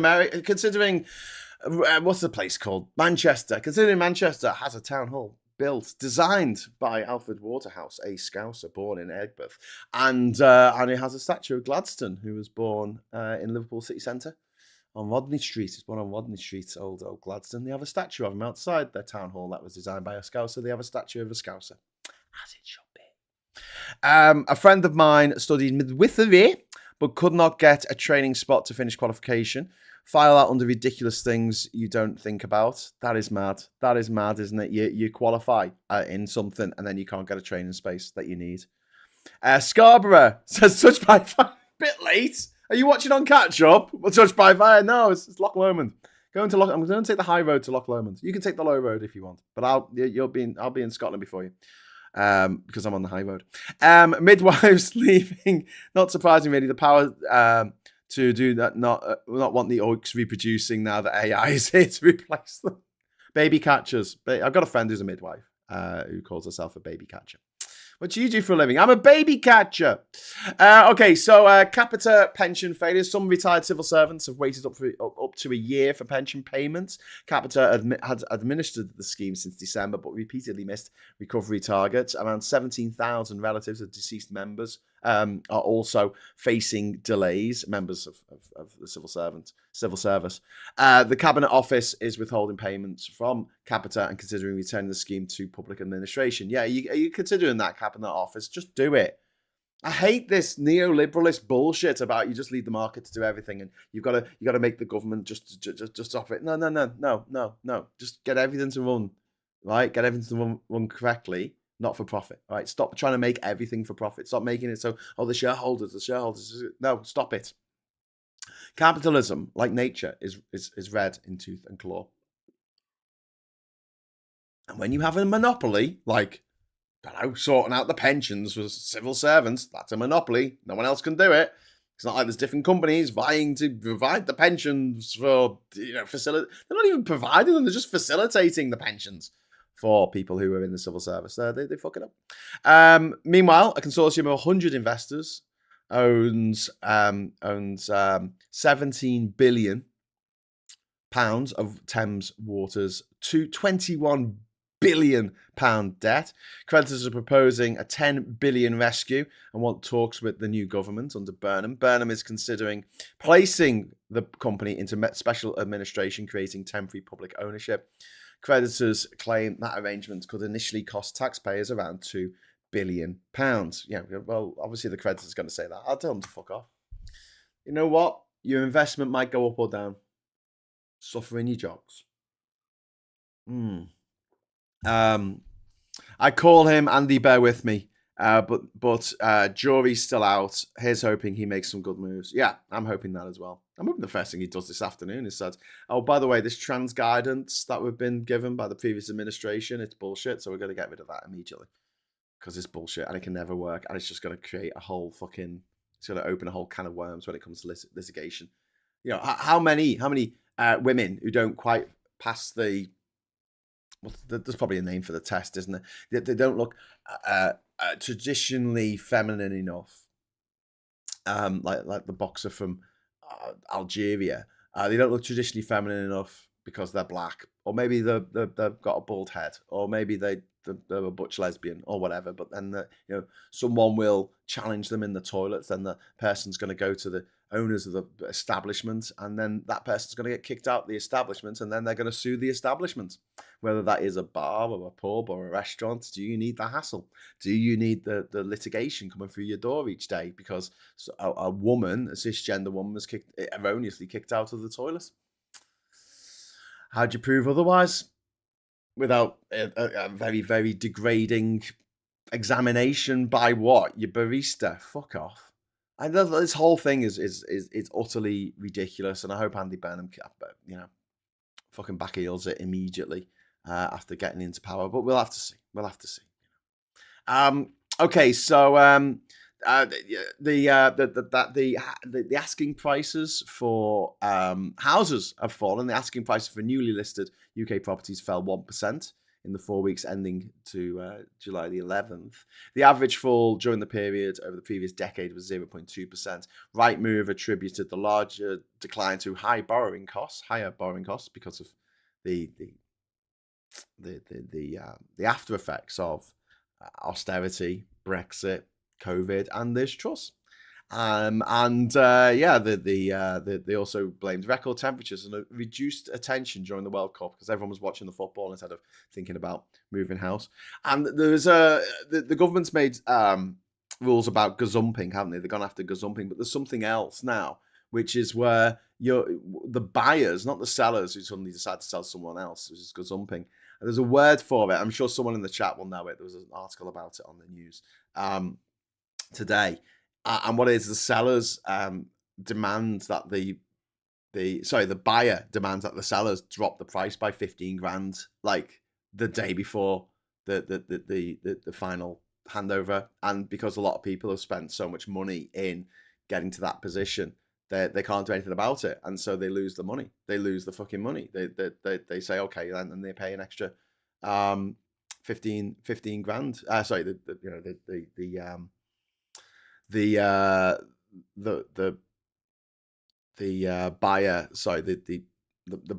what's the place called? Manchester. Considering Manchester has a town hall designed by Alfred Waterhouse, a Scouser born in Aigburth, and it has a statue of Gladstone, who was born in Liverpool city centre on Rodney Street. He's born on Rodney Street, old Gladstone. They have a statue of him outside their town hall that was designed by a Scouser. They have a statue of a Scouser, as it should be. A friend of mine studied midwifery, but could not get a training spot to finish qualification. File out under ridiculous things you don't think about. That is mad. That is mad, isn't it? You qualify in something and then you can't get a training space that you need. Scarborough says touch by fire. Bit late. Are you watching on catch up? Well, touch by fire? No, it's Loch Lomond. I'm going to take the high road to Loch Lomond. You can take the low road if you want, but I'll be in Scotland before you. Because I'm on the high road. Midwives leaving. Not surprising, really. The power to do that, not want the oiks reproducing now that AI is here to replace them. Baby catchers. I've got a friend who's a midwife who calls herself a baby catcher. What do you do for a living? I'm a baby catcher. Okay, so capita pension failures. Some retired civil servants have waited up to a year for pension payments. Capita had administered the scheme since December, but repeatedly missed recovery targets. Around 17,000 relatives of deceased members are also facing delays, members of the civil service. The Cabinet Office is withholding payments from Capita and considering returning the scheme to public administration. Yeah, are you considering that, Cabinet Office? Just do it. I hate this neoliberalist bullshit about you just leave the market to do everything, and you got to make the government just operate. No, no, no, no, no, no. Just get everything to run, right? Get everything to run correctly, not for profit. Right? Stop trying to make everything for profit. Stop making it so the shareholders, the shareholders. No, stop it. Capitalism, like nature, is red in tooth and claw. And when you have a monopoly, like sorting out the pensions for civil servants, that's a monopoly. No one else can do it. It's not like there's different companies vying to provide the pensions for, facilitate. They're not even providing them, they're just facilitating the pensions for people who are in the civil service. They fuck it up. Meanwhile, a consortium of 100 investors owns 17 billion pounds of Thames Water's £21 billion debt. Creditors are proposing a 10 billion rescue and want talks with the new government under Burnham. Burnham is considering placing the company into special administration, creating temporary public ownership. Creditors claim that arrangement could initially cost taxpayers around £2 billion. Yeah, well, obviously the creditor's going to say that. I'll tell them to fuck off. You know what? Your investment might go up or down. Suffer in your jocks. I call him Andy, bear with me. But jury's still out. Here's hoping he makes some good moves. Yeah, I'm hoping that as well. I'm hoping the first thing he does this afternoon is said, oh, by the way, this trans guidance that we've been given by the previous administration, it's bullshit. So we're going to get rid of that immediately because it's bullshit and it can never work. And it's just going to create a whole fucking, it's going to open a whole can of worms when it comes to litigation. You know, how many women who don't quite pass the, well, there's probably a name for the test, isn't there? They don't look traditionally feminine enough, like the boxer from Algeria. They don't look traditionally feminine enough because they're black, or maybe they've got a bald head, or maybe they're a butch lesbian or whatever. But then someone will challenge them in the toilets. Then the person's going to go to the owners of the establishment, and then that person's going to get kicked out of the establishment, and then they're going to sue the establishment. Whether that is a bar or a pub or a restaurant, do you need the hassle? Do you need the litigation coming through your door each day because a woman, a cisgender woman, was erroneously kicked out of the toilet? How'd you prove otherwise? Without a very, very degrading examination by what? Your barista? Fuck off. And this whole thing is utterly ridiculous, and I hope Andy Burnham, fucking back heels it immediately after getting into power. But we'll have to see. We'll have to see. Okay, so the asking prices for houses have fallen. The asking prices for newly listed UK properties fell 1% in the 4 weeks ending to July the 11th. The average fall during the period over the previous decade was 0.2%. Rightmove attributed the larger decline to higher borrowing costs because of the after effects of austerity, Brexit, COVID, and Liz Truss. They also blamed record temperatures and reduced attention during the World Cup because everyone was watching the football instead of thinking about moving house. And there's the government's made rules about gazumping, haven't they? They've gone after gazumping, but there's something else now, which is where the buyers, not the sellers, who suddenly decide to sell someone else, which is gazumping. There's a word for it. I'm sure someone in the chat will know it. There was an article about it on the news today. And what it is, the sellers demand that the buyer demands that the sellers drop the price by 15 grand, like the day before the final handover. And because a lot of people have spent so much money in getting to that position, they can't do anything about it, and so they lose the money. They lose the fucking money. They say okay, and they pay an extra 15 grand. The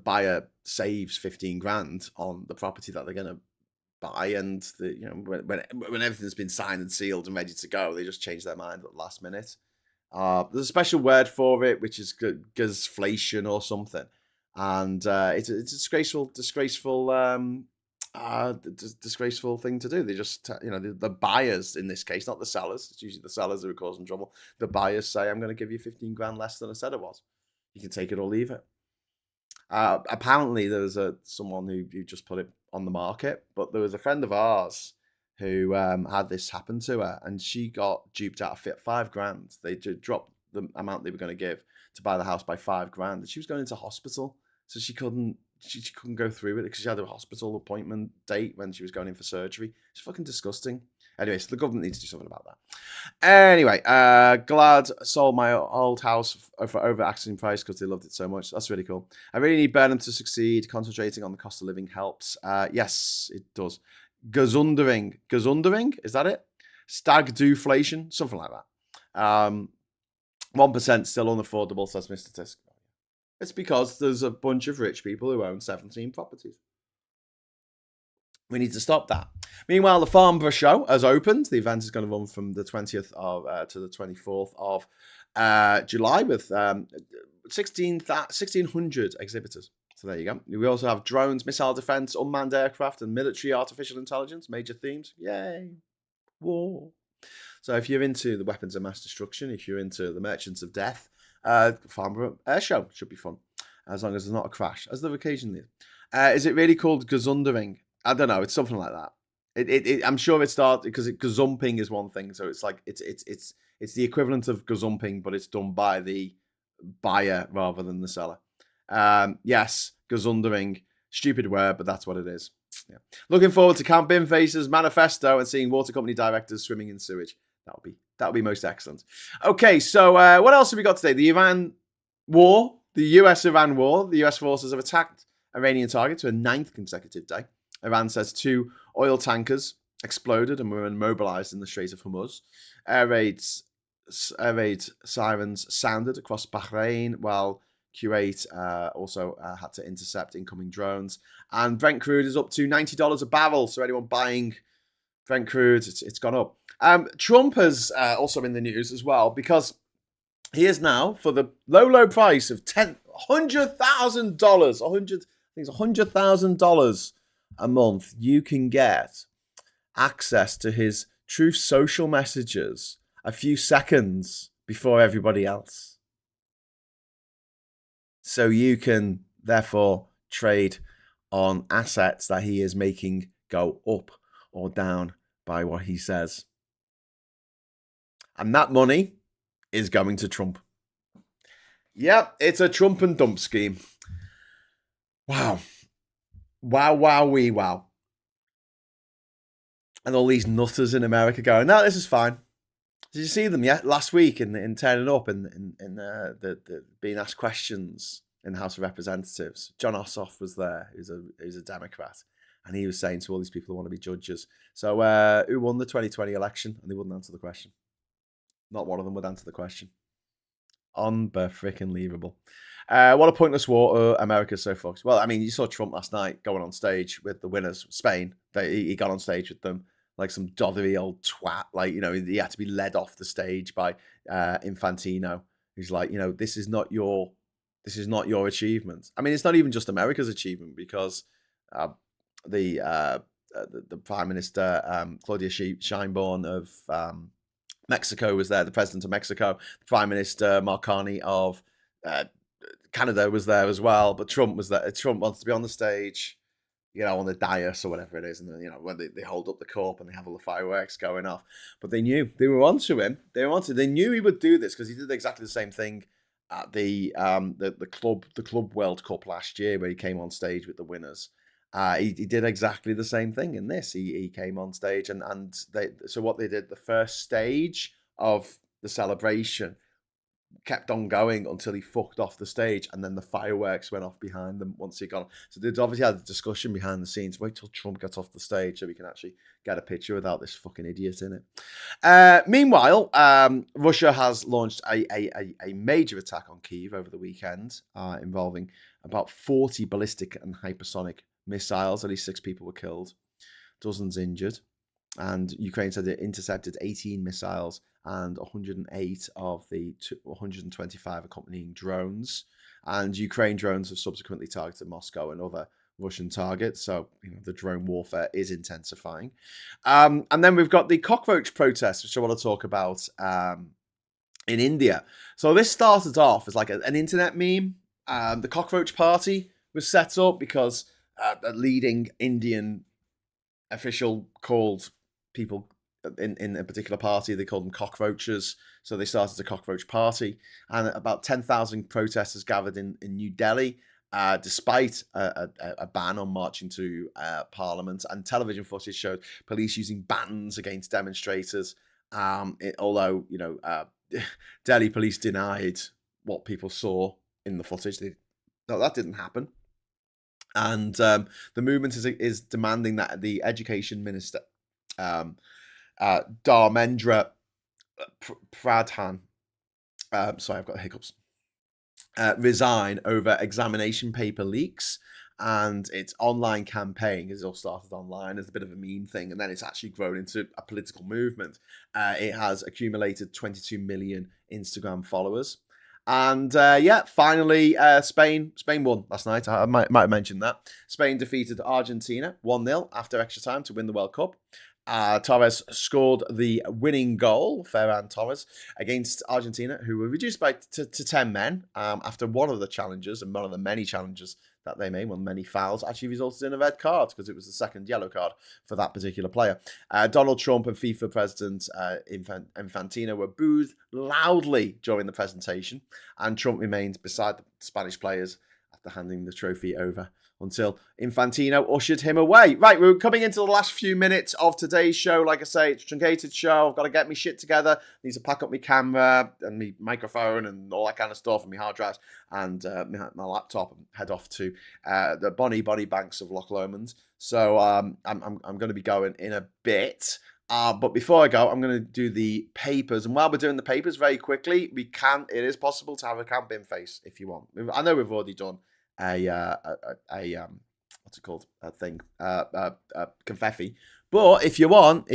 buyer saves 15 grand on the property that they're going to buy, and when everything's been signed and sealed and ready to go, they just change their mind at the last minute. There's a special word for it, which is gazflation or something, and it's a disgraceful disgraceful thing to do. They just, the buyers in this case, not the sellers. It's usually the sellers who are causing trouble. The buyers say, I'm going to give you 15 grand less than I said it was. You can take it or leave it. Apparently, there was someone who just put it on the market, but there was a friend of ours who had this happen to her, and she got duped out of 5 grand. They dropped the amount they were going to give to buy the house by 5 grand. And she was going into hospital, so she couldn't go through it because she had a hospital appointment date when she was going in for surgery. It's fucking disgusting. Anyway, so the government needs to do something about that. Anyway, glad sold my old house for over asking price because they loved it so much. That's really cool. I really need Burnham to succeed. Concentrating on the cost of living helps. Yes, it does. Gesundering, is that it? Stagflation, something like that. 1% still unaffordable, says Mr. Tisk. It's because there's a bunch of rich people who own 17 properties. We need to stop that. Meanwhile, the Farnborough show has opened. The event is going to run from the 20th to the 24th of July with 1,600 exhibitors. So there you go. We also have drones, missile defense, unmanned aircraft, and military artificial intelligence. Major themes. Yay. War. So if you're into the weapons of mass destruction, if you're into the merchants of death, Farnborough Air Show should be fun, as long as there's not a crash, as there occasionally is. Is it really called gesundering? I don't know. It's something like that. I'm sure it started because gazumping is one thing, so it's like it's the equivalent of gazumping, but it's done by the buyer rather than the seller. Yes, gesundering, stupid word, but that's what it is. Yeah. Looking forward to Camp Binface's manifesto and seeing water company directors swimming in sewage. That would be most excellent. Okay, so what else have we got today? The Iran war, the US-Iran war. The US forces have attacked Iranian targets for a 9th consecutive day. Iran says 2 oil tankers exploded and were immobilized in the Strait of Hormuz. Air raid sirens sounded across Bahrain, while Kuwait also had to intercept incoming drones. And Brent crude is up to $90 a barrel. So anyone buying Brent crude, it's gone up. Trump has also in the news as well because he is now, for the low price of $100,000 a month, you can get access to his Truth Social messages a few seconds before everybody else. So you can therefore trade on assets that he is making go up or down by what he says. And that money is going to Trump. Yep, it's a Trump and dump scheme. Wow. Wow. And all these nutters in America going, no, this is fine. Did you see them last week in turning up in the being asked questions in the House of Representatives? John Ossoff was there, who's a Democrat, and he was saying to all these people who want to be judges, so who won the 2020 election? And they wouldn't answer the question. Not one of them would answer the question. Unbefrickin-leavable. What a pointless war. America's so fucked. Well, I mean, you saw Trump last night going on stage with the winners, Spain. He got on stage with them like some doddery old twat. Like, he had to be led off the stage by Infantino. Who's like, this is not your achievement. I mean, it's not even just America's achievement because the Prime Minister, Claudia Sheinbaum of Mexico was there. The President of Mexico, the Prime Minister Mark Carney of Canada was there as well. But Trump was there. Trump wants to be on the stage, on the dais or whatever it is, and then, when they hold up the cup and they have all the fireworks going off. But they knew they were onto him. They knew he would do this because he did exactly the same thing at the Club World Cup last year, where he came on stage with the winners. He did exactly the same thing in this. He came on stage and so what they did, the first stage of the celebration kept on going until he fucked off the stage, and then the fireworks went off behind them once he got on. So they'd obviously had a discussion behind the scenes. Wait till Trump gets off the stage so we can actually get a picture without this fucking idiot in it. Meanwhile, Russia has launched a major attack on Kyiv over the weekend, involving about 40 ballistic and hypersonic missiles. At least 6 people were killed, dozens injured. And Ukraine said it intercepted 18 missiles and 108 of the 125 accompanying drones. And Ukraine drones have subsequently targeted Moscow and other Russian targets. So, the drone warfare is intensifying. And then we've got the cockroach protests, which I want to talk about in India. So this started off as like an internet meme. The cockroach party was set up because a leading Indian official called people in a particular party, they called them cockroaches. So they started a cockroach party, and about 10,000 protesters gathered in New Delhi, despite a ban on marching to Parliament. And television footage showed police using batons against demonstrators. Although, Delhi police denied what people saw in the footage. No, that didn't happen. And the movement is demanding that the education minister, Dharmendra Pradhan, sorry, I've got hiccups, resign over examination paper leaks. And its online campaign, it all started online as a bit of a meme thing, and then it's actually grown into a political movement. It has accumulated 22 million Instagram followers. And finally, Spain won last night. I might have mentioned that. Spain defeated Argentina 1-0 after extra time to win the World Cup. Torres scored the winning goal, Ferran Torres, against Argentina, who were reduced to 10 men after one of the challenges, and one of the many challenges that they made, many fouls, actually resulted in a red card because it was the second yellow card for that particular player. Donald Trump and FIFA President Infantino were booed loudly during the presentation, and Trump remained beside the Spanish players after handing the trophy over until Infantino ushered him away. Right, we're coming into the last few minutes of today's show. Like I say, it's a truncated show. I've got to get my shit together. Need to pack up my camera and my microphone and all that kind of stuff, and my hard drives and my laptop, and head off to the Bonnie banks of Loch Lomond. So I'm going to be going in a bit. But before I go, I'm going to do the papers. And while we're doing the papers, very quickly, it is possible to have a camping face if you want. I know we've already done what's it called? A thing, confetti. But if you want,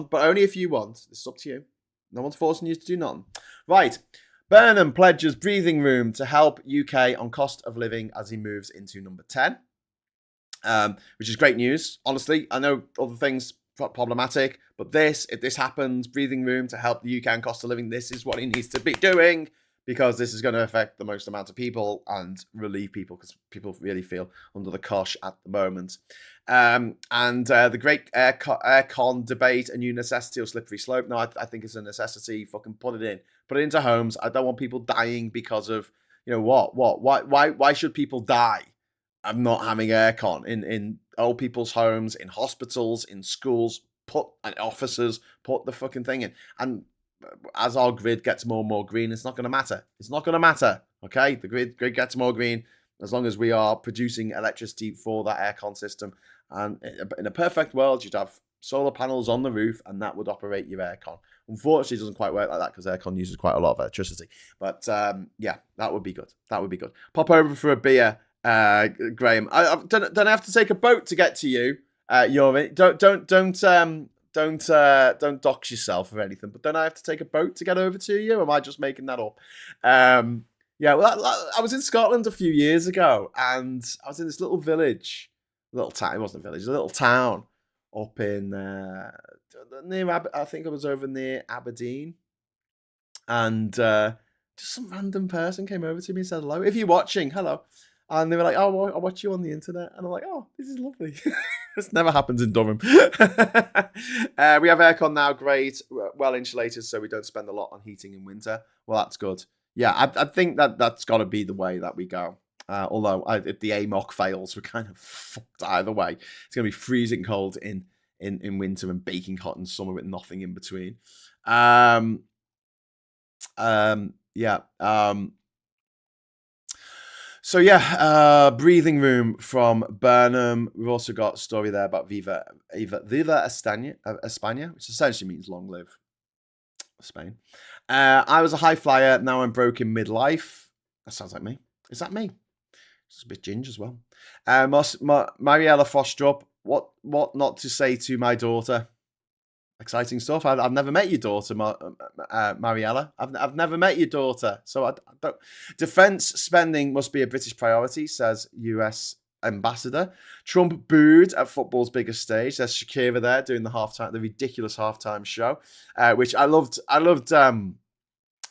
but only if you want, it's up to you. No one's forcing you to do nothing. Right. Burnham pledges breathing room to help UK on cost of living as he moves into number 10, which is great news. Honestly, I know other things problematic, but if this happens, breathing room to help the UK on cost of living, this is what he needs to be doing, because this is going to affect the most amount of people and relieve people, because people really feel under the cosh at the moment. And the great aircon debate, a new necessity or slippery slope. No, I think it's a necessity. Fucking put it into homes. I don't want people dying because of, why should people die of not having aircon in old people's homes, in hospitals, in schools, offices, put the fucking thing in. And as our grid gets more and more green, it's not going to matter. It's not going to matter, okay? The grid gets more green as long as we are producing electricity for that aircon system. And in a perfect world, you'd have solar panels on the roof, and that would operate your aircon. Unfortunately, it doesn't quite work like that because aircon uses quite a lot of electricity. But that would be good. That would be good. Pop over for a beer, Graham. I don't have to take a boat to get to you. Don't dox yourself or anything, but don't I have to take a boat to get over to you? Am I just making that up? I was in Scotland a few years ago, and I was in this little village, little town. It wasn't a village, a little town up in near. I think I was over near Aberdeen, and just some random person came over to me and said hello. If you're watching, hello. And they were like, "Oh, I watch you on the internet," and I'm like, "Oh, this is lovely." This never happens in Durham. We have aircon now, great, well insulated, so we don't spend a lot on heating in winter. Well, that's good. Yeah, I think that's got to be the way that we go. Although if the AMOC fails, we're kind of fucked either way. It's going to be freezing cold in winter and baking hot in summer with nothing in between. Breathing room from Burnham. We've also got a story there about Viva España, which essentially means long live Spain. I was a high flyer, now I'm broke in midlife. That sounds like me. Is that me? It's a bit ginger as well. Mariella Frostrup, what not to say to my daughter? Exciting stuff. I've never met your daughter, Mariella. I've never met your daughter. So I don't. Defense spending must be a British priority, says US ambassador. Trump booed at football's biggest stage. There's Shakira there doing the ridiculous halftime show, which I loved.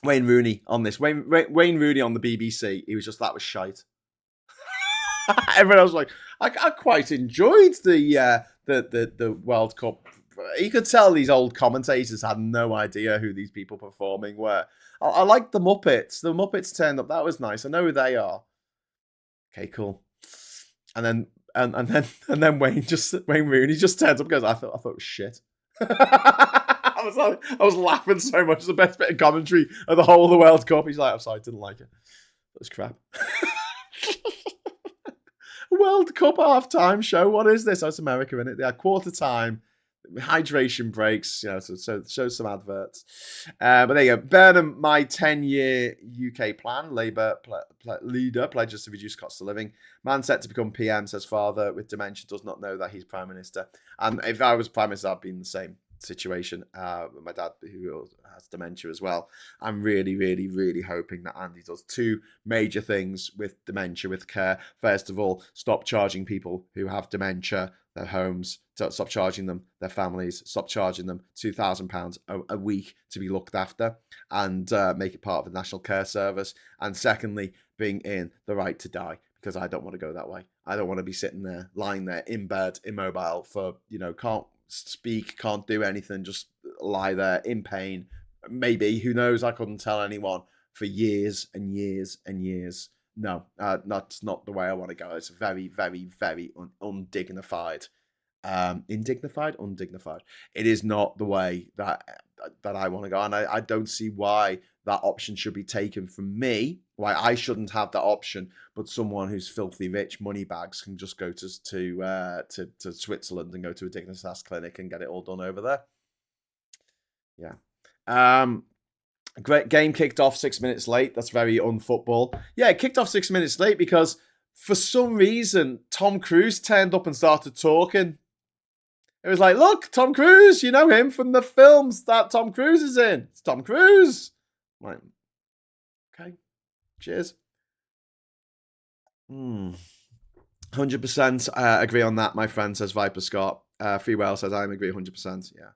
Wayne Rooney on this. Wayne Rooney on the BBC. He was just, that was shite. Everyone else was like, I quite enjoyed the World Cup. You could tell these old commentators had no idea who these people performing were. I liked the Muppets. The Muppets turned up. That was nice. I know who they are. Okay, cool. And then Wayne Rooney just turns up and goes, I thought it was shit. I was laughing so much. It's the best bit of commentary of the whole of the World Cup. He's like, I'm sorry, I didn't like it. It was crap. World Cup halftime show. What is this? Oh, it's America, isn't it? They had quarter time, hydration breaks, so show some adverts. But there you go. Burnham, my 10-year UK plan. Labour leader pledges to reduce cost of living. Man set to become PM, says father with dementia, does not know that he's Prime Minister. And if I was Prime Minister, I'd be in the same situation with my dad, who has dementia as well. I'm really, really, really hoping that Andy does two major things with dementia, with care. First of all, stop charging people who have dementia their homes, stop charging them their families, stop charging them £2,000 a week to be looked after, and make it part of the National Care Service. And secondly, bring in the right to die, because I don't want to go that way. I don't want to be sitting there, lying there in bed, immobile for, can't speak, can't do anything, just lie there in pain. Maybe, who knows, I couldn't tell anyone for years and years and years. No, that's not the way I want to go. It's very, very, very undignified. Undignified. It is not the way that I want to go. And I don't see why that option should be taken from me, why I shouldn't have that option, but someone who's filthy rich, money bags, can just go to Switzerland and go to a Dignitas clinic and get it all done over there. Yeah. Great game, kicked off 6 minutes late. That's very unfootball. Yeah, it kicked off 6 minutes late because for some reason Tom Cruise turned up and started talking. It was like, look, Tom Cruise, you know him from the films that Tom Cruise is in. It's Tom Cruise. Right. Okay. Cheers. 100% agree on that, my friend, says Viper Scott. Free Whale says, I agree 100%. Yeah.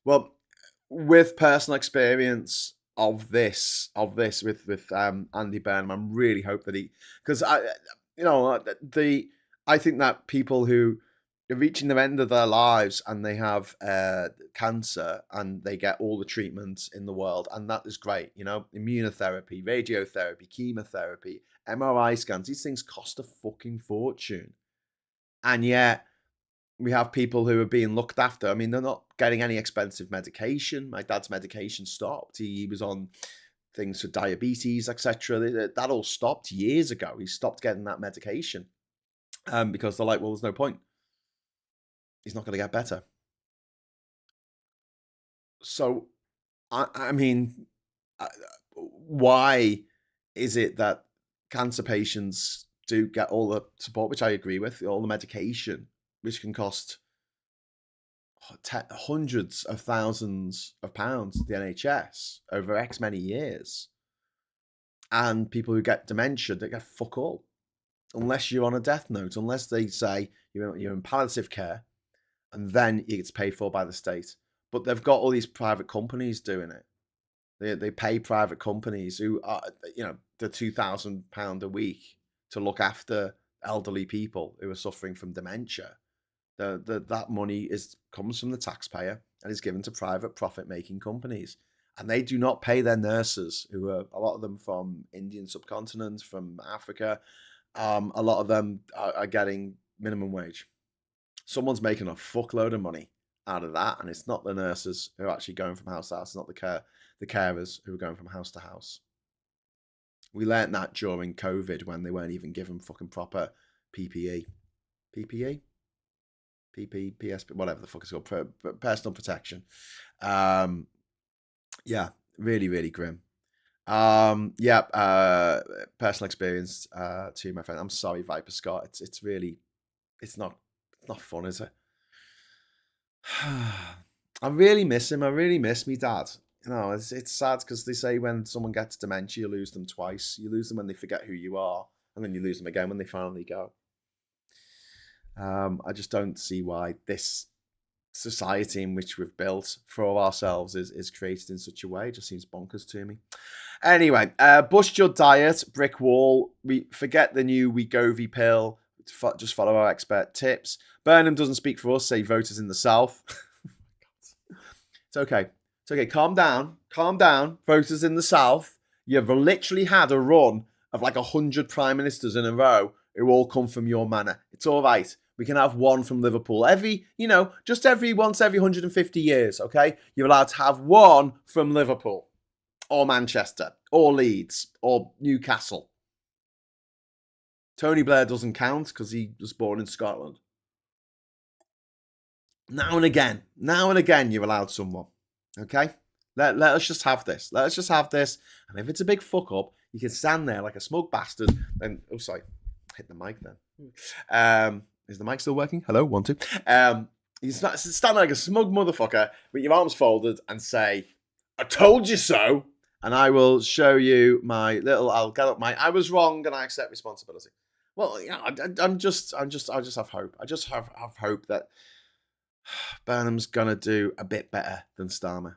Well, with personal experience of this with Andy Burnham, I'm really hope that because I think that people who are reaching the end of their lives and they have cancer and they get all the treatments in the world, and that is great, immunotherapy, radiotherapy, chemotherapy, MRI scans, these things cost a fucking fortune, and yet we have people who are being looked after. I mean, they're not getting any expensive medication. My dad's medication stopped. He was on things for diabetes, etc. That all stopped years ago. He stopped getting that medication because they're like, well, there's no point. He's not going to get better. So, I mean, why is it that cancer patients do get all the support, which I agree with, all the medication, which can cost hundreds of thousands of pounds to the NHS over X many years, and people who get dementia, they get fuck all, unless you're on a death note, unless they say you're in palliative care, and then it gets paid for by the state. But they've got all these private companies doing it. They pay private companies who are, the £2,000 a week to look after elderly people who are suffering from dementia. That money comes from the taxpayer and is given to private profit-making companies. And they do not pay their nurses, who are a lot of them from Indian subcontinent, from Africa. A lot of them are getting minimum wage. Someone's making a fuckload of money out of that, and it's not the nurses who are actually going from house to house, not the carers who are going from house to house. We learnt that during COVID when they weren't even given fucking proper PPE. PPE? PP, PSP, whatever the fuck it's called, personal protection. Yeah, really, really grim. Personal experience to my friend. I'm sorry, Viper Scott. It's not fun, is it? I really miss him. I really miss me dad. It's sad because they say when someone gets dementia, you lose them twice. You lose them when they forget who you are, and then you lose them again when they finally go. I just don't see why this society in which we've built for ourselves is created in such a way. It just seems bonkers to me. Anyway, bust your diet, brick wall. We forget the new Wegovy pill. Just follow our expert tips. Burnham doesn't speak for us. Say voters in the South. It's okay. It's okay. Calm down. Calm down. Voters in the South. You've literally had a run of like 100 prime ministers in a row who all come from your manor. It's all right. We can have one from Liverpool just once every 150 years, okay? You're allowed to have one from Liverpool or Manchester or Leeds or Newcastle. Tony Blair doesn't count because he was born in Scotland. Now and again, you're allowed someone, okay? Let us just have this. Let us just have this. And if it's a big fuck up, you can stand there like a smug bastard and, oh, sorry, hit the mic then. Is the mic still working? Hello, 1, 2. You stand like a smug motherfucker with your arms folded and say, "I told you so." And I will show you I'll get up I was wrong and I accept responsibility. Well, I just have hope. I just have hope that Burnham's gonna do a bit better than Starmer.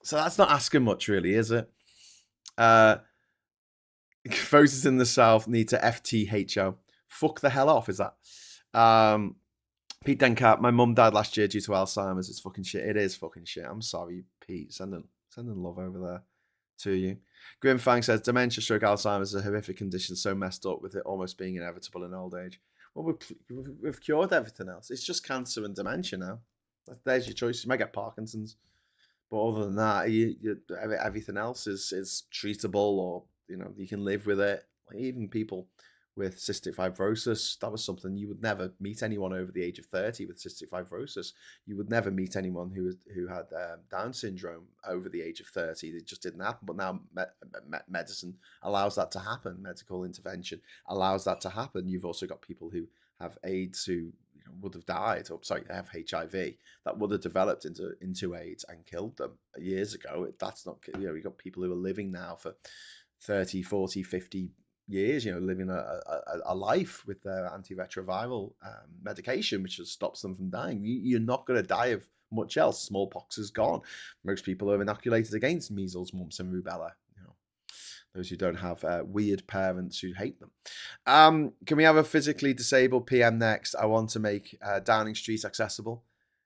So that's not asking much, really, is it? Voters in the South need to FTHO. Fuck the hell off, is that? Pete Denkat, my mum died last year due to Alzheimer's. It's fucking shit. It is fucking shit. I'm sorry, Pete. Sending love over there to you. Grimfang says dementia, stroke, Alzheimer's is a horrific condition, so messed up with it almost being inevitable in old age. Well, we've cured everything else. It's just cancer and dementia now. There's your choice. You might get Parkinson's, but other than that, everything else is treatable, or you can live with it. Like even people with cystic fibrosis, that was something you would never meet anyone over the age of 30 with cystic fibrosis. You would never meet anyone who had Down syndrome over the age of 30. It just didn't happen. But now medicine allows that to happen. Medical intervention allows that to happen. You've also got people who have AIDS who would have died, or have HIV that would have developed into AIDS and killed them years ago. That's not, you've got people who are living now for 30, 40, 50 years, living a life with their antiretroviral medication, which just stops them from dying. You're not going to die of much else. Smallpox is gone. Most people are inoculated against measles, mumps, and rubella. Those who don't have weird parents who hate them. Can we have a physically disabled PM next? I want to make Downing Street accessible.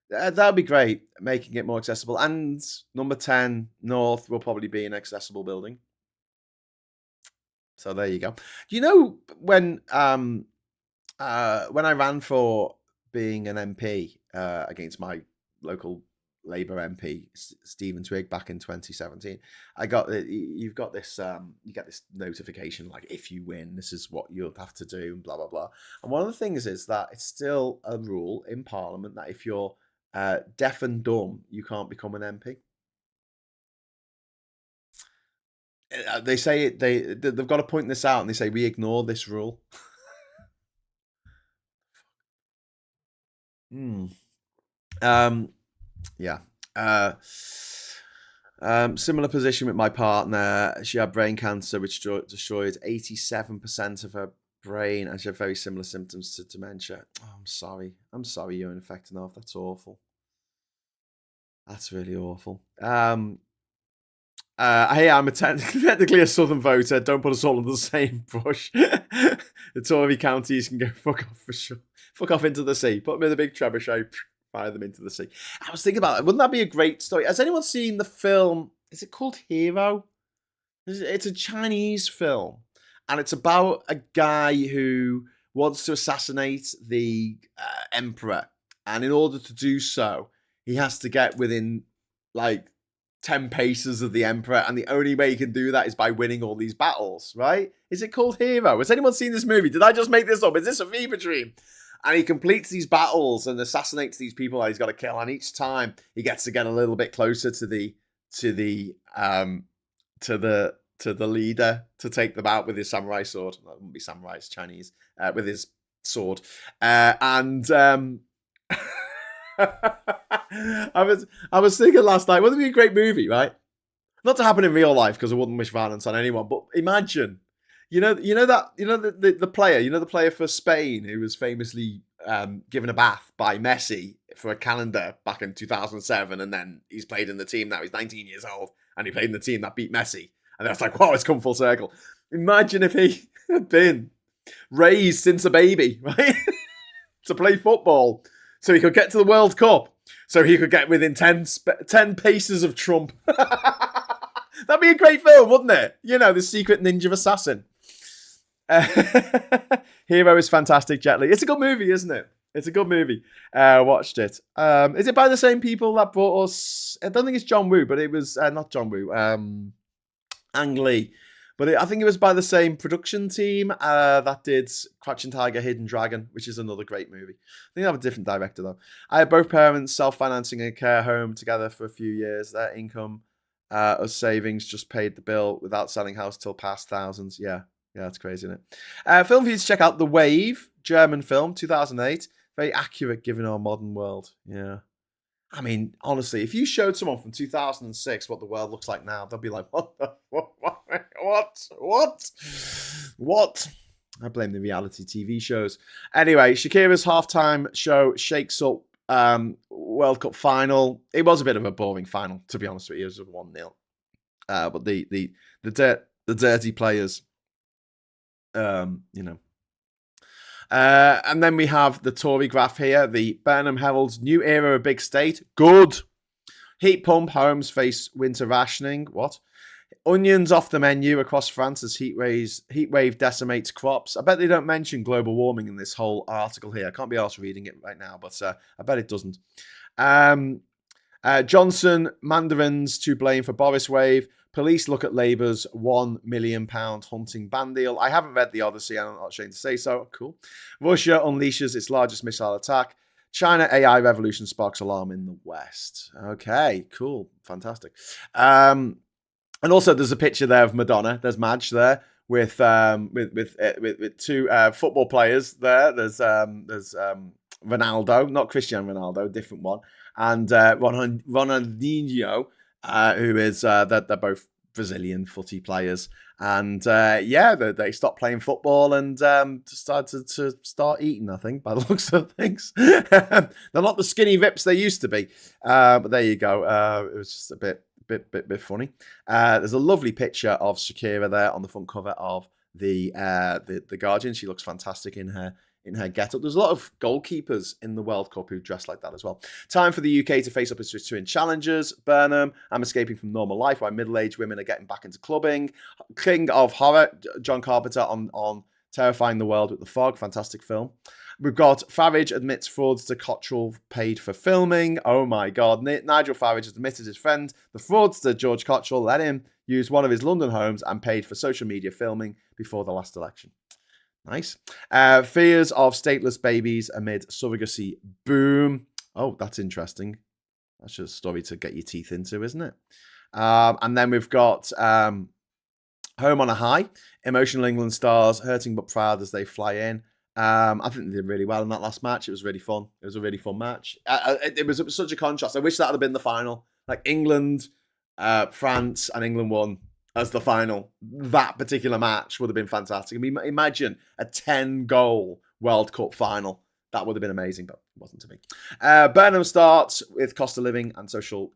That'd be great, making it more accessible. And number 10 North will probably be an accessible building. So there you go. When I ran for being an MP against my local Labour MP Stephen Twigg back in 2017, you get this notification like, if you win, this is what you'll have to do, and blah blah blah. And one of the things is that it's still a rule in Parliament that if you're deaf and dumb, you can't become an MP. They say they've got to point this out, and they say we ignore this rule. Yeah. Similar position with my partner. She had brain cancer, which destroyed 87% of her brain, and she had very similar symptoms to dementia. Oh, I'm sorry you're infected enough. That's awful. That's really awful. Hey, I'm technically a Southern voter. Don't put us all under the same brush. The Tory counties can go fuck off for sure. Fuck off into the sea. Put them in the big trebuchet. Fire them into the sea. I was thinking about it. Wouldn't that be a great story? Has anyone seen the film? Is it called Hero? It's a Chinese film. And it's about a guy who wants to assassinate the emperor. And in order to do so, he has to get within 10 paces of the emperor, and the only way he can do that is by winning all these battles, right? Is it called Hero? Has anyone seen this movie? Did I just make this up? Is this a fever dream? And he completes these battles and assassinates these people that he's got to kill, and each time he gets to get a little bit closer to the leader to take them out with his samurai sword. That wouldn't be samurai, it's Chinese. With his sword. I was thinking last night, wouldn't it be a great movie, right? Not to happen in real life, because I wouldn't wish violence on anyone, but imagine, the player, the player for Spain who was famously given a bath by Messi for a calendar back in 2007, and then he's played in the team now. He's 19 years old, and he played in the team that beat Messi. And I was like, wow, it's come full circle. Imagine if he had been raised since a baby, right, to play football, so he could get to the World Cup, so he could get within 10 paces of Trump. That'd be a great film, wouldn't it? You know, the secret ninja assassin. Hero is fantastic, Jet Li. It's a good movie, isn't it? It's a good movie. Watched it. Is it by the same people that brought us? I don't think it's John Woo, but it was not John Woo. Ang Lee. But I think it was by the same production team that did Crouching Tiger, Hidden Dragon, which is another great movie. I think they have a different director, though. I had both parents self-financing a care home together for a few years. Their income of savings just paid the bill without selling house till past thousands. Yeah, that's crazy, isn't it? Film for you to check out, The Wave, German film, 2008. Very accurate given our modern world. Yeah. I mean, honestly, if you showed someone from 2006 what the world looks like now, they'll be like, what? I blame the reality TV shows. Anyway, Shakira's halftime show shakes up World Cup final. It was a bit of a boring final, to be honest with you. It was a 1-0. But the dirty players, and then we have the Tory graph here. The Burnham heralds new era of big state. Good. Heat pump. Homes face winter rationing. What? Onions off the menu across France as heat wave decimates crops. I bet they don't mention global warming in this whole article here. I can't be arsed reading it right now, but I bet it doesn't. Johnson mandarins to blame for Boris wave. Police look at Labour's £1 million hunting ban deal. I haven't read the Odyssey, and I'm not ashamed to say so. Cool. Russia unleashes its largest missile attack. China AI revolution sparks alarm in the West. Okay, cool. Fantastic. And also there's a picture there of Madonna. There's Madge there with two football players there. There's Ronaldo, not Cristiano Ronaldo, different one. And Ronaldinho, who is they're both Brazilian footy players, and they stopped playing football and decided to start eating. I think by the looks of things, they're not the skinny rips they used to be. But there you go. It was just a bit funny. There's a lovely picture of Shakira there on the front cover of the Guardian. She looks fantastic in her get-up. There's a lot of goalkeepers in the World Cup who dress like that as well. Time for the UK to face up its returning challengers. Burnham, I'm escaping from normal life while middle-aged women are getting back into clubbing. King of Horror, John Carpenter on Terrifying the World with the Fog. Fantastic film. We've got Farage admits fraudster Cottrell paid for filming. Oh my God. Nigel Farage has admitted his friend, the fraudster George Cottrell, let him use one of his London homes and paid for social media filming before the last election. Nice. Fears of stateless babies amid surrogacy boom. Oh, that's interesting. That's just a story to get your teeth into, isn't it? And then we've got Home on a High. Emotional England stars hurting but proud as they fly in. I think they did really well in that last match. It was really fun. It was a really fun match. It was such a contrast. I wish that had been the final. Like England, France, and England won as the final. That particular match would have been fantastic. I mean, imagine a 10-goal World Cup final. That would have been amazing, but it wasn't to be. Burnham starts with cost of living and social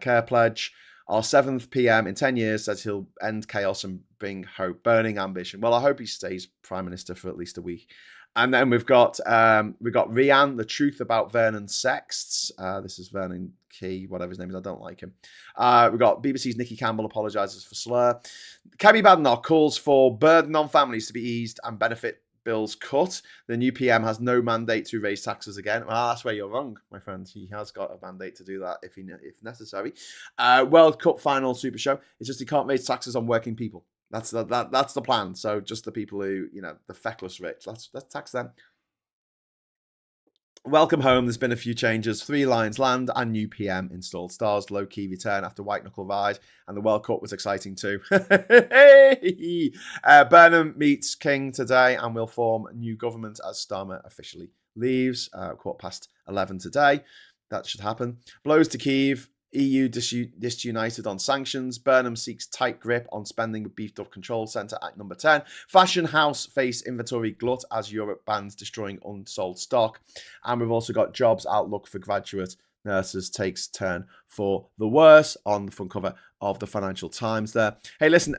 care pledge. Our 7th PM in 10 years says he'll end chaos and bring hope. Burning ambition. Well, I hope he stays Prime Minister for at least a week. And then we've got Rianne, the truth about Vernon's sexts. This is Vernon Key, whatever his name is. I don't like him. We've got BBC's Nikki Campbell apologises for slur. Kemi Badenoch calls for burden on families to be eased and benefit bills cut. The new PM has no mandate to raise taxes again. Well, that's where you're wrong, my friend. He has got a mandate to do that if necessary. World Cup final super show. It's just he can't raise taxes on working people. That's the plan. So just the people who, the feckless rich. Let's tax them. Welcome home. There's been a few changes. 3 lines land and new PM installed. Stars low-key return after white knuckle ride, and the World Cup was exciting too. Burnham meets King today and will form a new government as Starmer officially leaves. 11:15 today. That should happen. Blows to Kyiv. EU disunited on sanctions. Burnham seeks tight grip on spending with beefed up control centre at number 10. Fashion house face inventory glut as Europe bans destroying unsold stock. And we've also got jobs outlook for graduate nurses takes turn for the worse on the front cover of the Financial Times there. Hey, listen,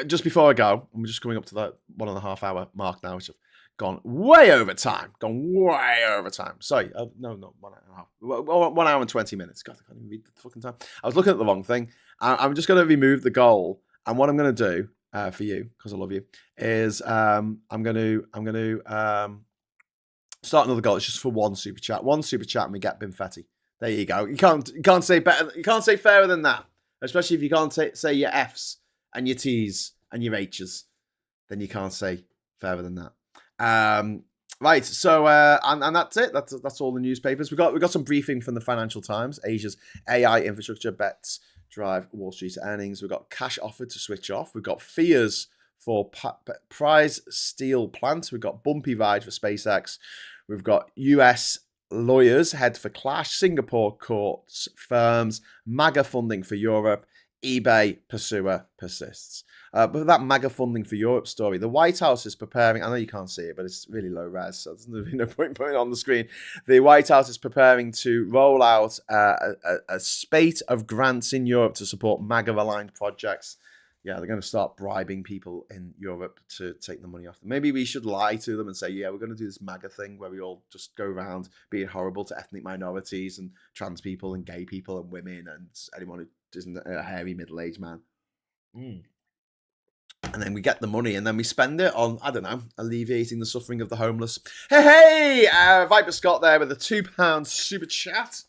just before I go, I'm just coming up to the 1.5 hour mark now, which I've gone way over time. Sorry, no, 1.5. 1 hour and 20 minutes. God, I can't even read the fucking time. I was looking at the wrong thing. I'm just going to remove the goal. And what I'm going to do for you, because I love you, is I'm going to start another goal. It's just for one super chat. One super chat and we get Binfetti. There you go. You can't say better. You can't say fairer than that. Especially if you can't say your F's and your T's and your H's, then you can't say fairer than that. Right, so and that's it. That's all the newspapers. We got some briefing from the Financial Times. Asia's AI infrastructure bets drive Wall Street's earnings. We've got cash offered to switch off. We've got fears for prize steel plant. We've got bumpy ride for SpaceX. We've got US lawyers head for clash. Singapore courts firms. MAGA funding for Europe. eBay pursuer persists. But that MAGA funding for Europe story, the White House is preparing, I know you can't see it, but it's really low res, so there's no point putting it on the screen. The White House is preparing to roll out a spate of grants in Europe to support MAGA-aligned projects. Yeah, they're going to start bribing people in Europe to take the money off them. Maybe we should lie to them and say, yeah, we're going to do this MAGA thing where we all just go around being horrible to ethnic minorities and trans people and gay people and women and anyone who isn't a hairy middle-aged man. And then we get the money and then we spend it on, I don't know, alleviating the suffering of the homeless. Hey, Viper Scott there with a £2 super chat.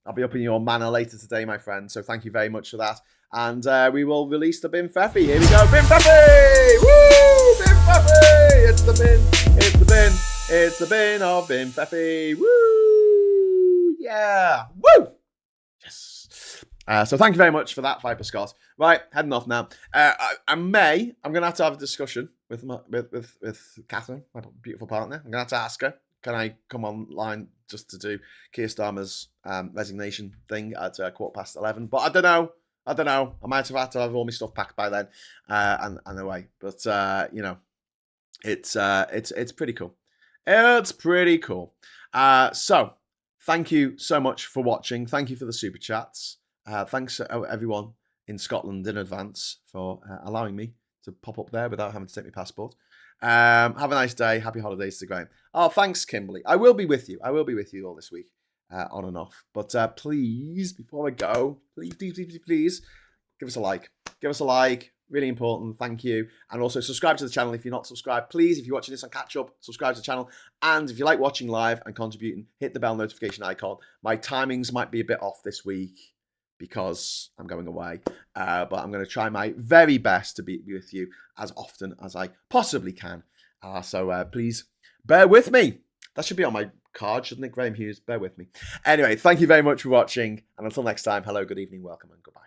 I'll be up in your manor later today, my friend. So thank you very much for that. And we will release the Binfetti. Here we go. Binfetti! Woo! Binfetti! It's the bin. It's the bin. It's the bin of Binfetti. Woo! Yeah. Woo! Yes. So thank you very much for that, Viper Scott. Right, heading off now. I'm going to have a discussion with Catherine, my beautiful partner. I'm going to have to ask her, can I come online just to do Keir Starmer's resignation thing at 11:15? But I don't know. I might have had to have all my stuff packed by then and away. But it's pretty cool. It's pretty cool. So thank you so much for watching. Thank you for the super chats. Thanks everyone in Scotland in advance for allowing me to pop up there without having to take my passport. Have a nice day. Happy holidays to Graham. Oh, thanks, Kimberly. I will be with you. I will be with you all this week, on and off. But please, before I go, please, give us a like. Give us a like. Really important. Thank you. And also subscribe to the channel if you're not subscribed. Please, if you're watching this on catch up, subscribe to the channel. And if you like watching live and contributing, hit the bell notification icon. My timings might be a bit off this week because I'm going away. But I'm going to try my very best to be with you as often as I possibly can. So please bear with me. That should be on my card, shouldn't it? Graham Hughes, bear with me. Anyway, thank you very much for watching. And until next time, hello, good evening, welcome, and goodbye.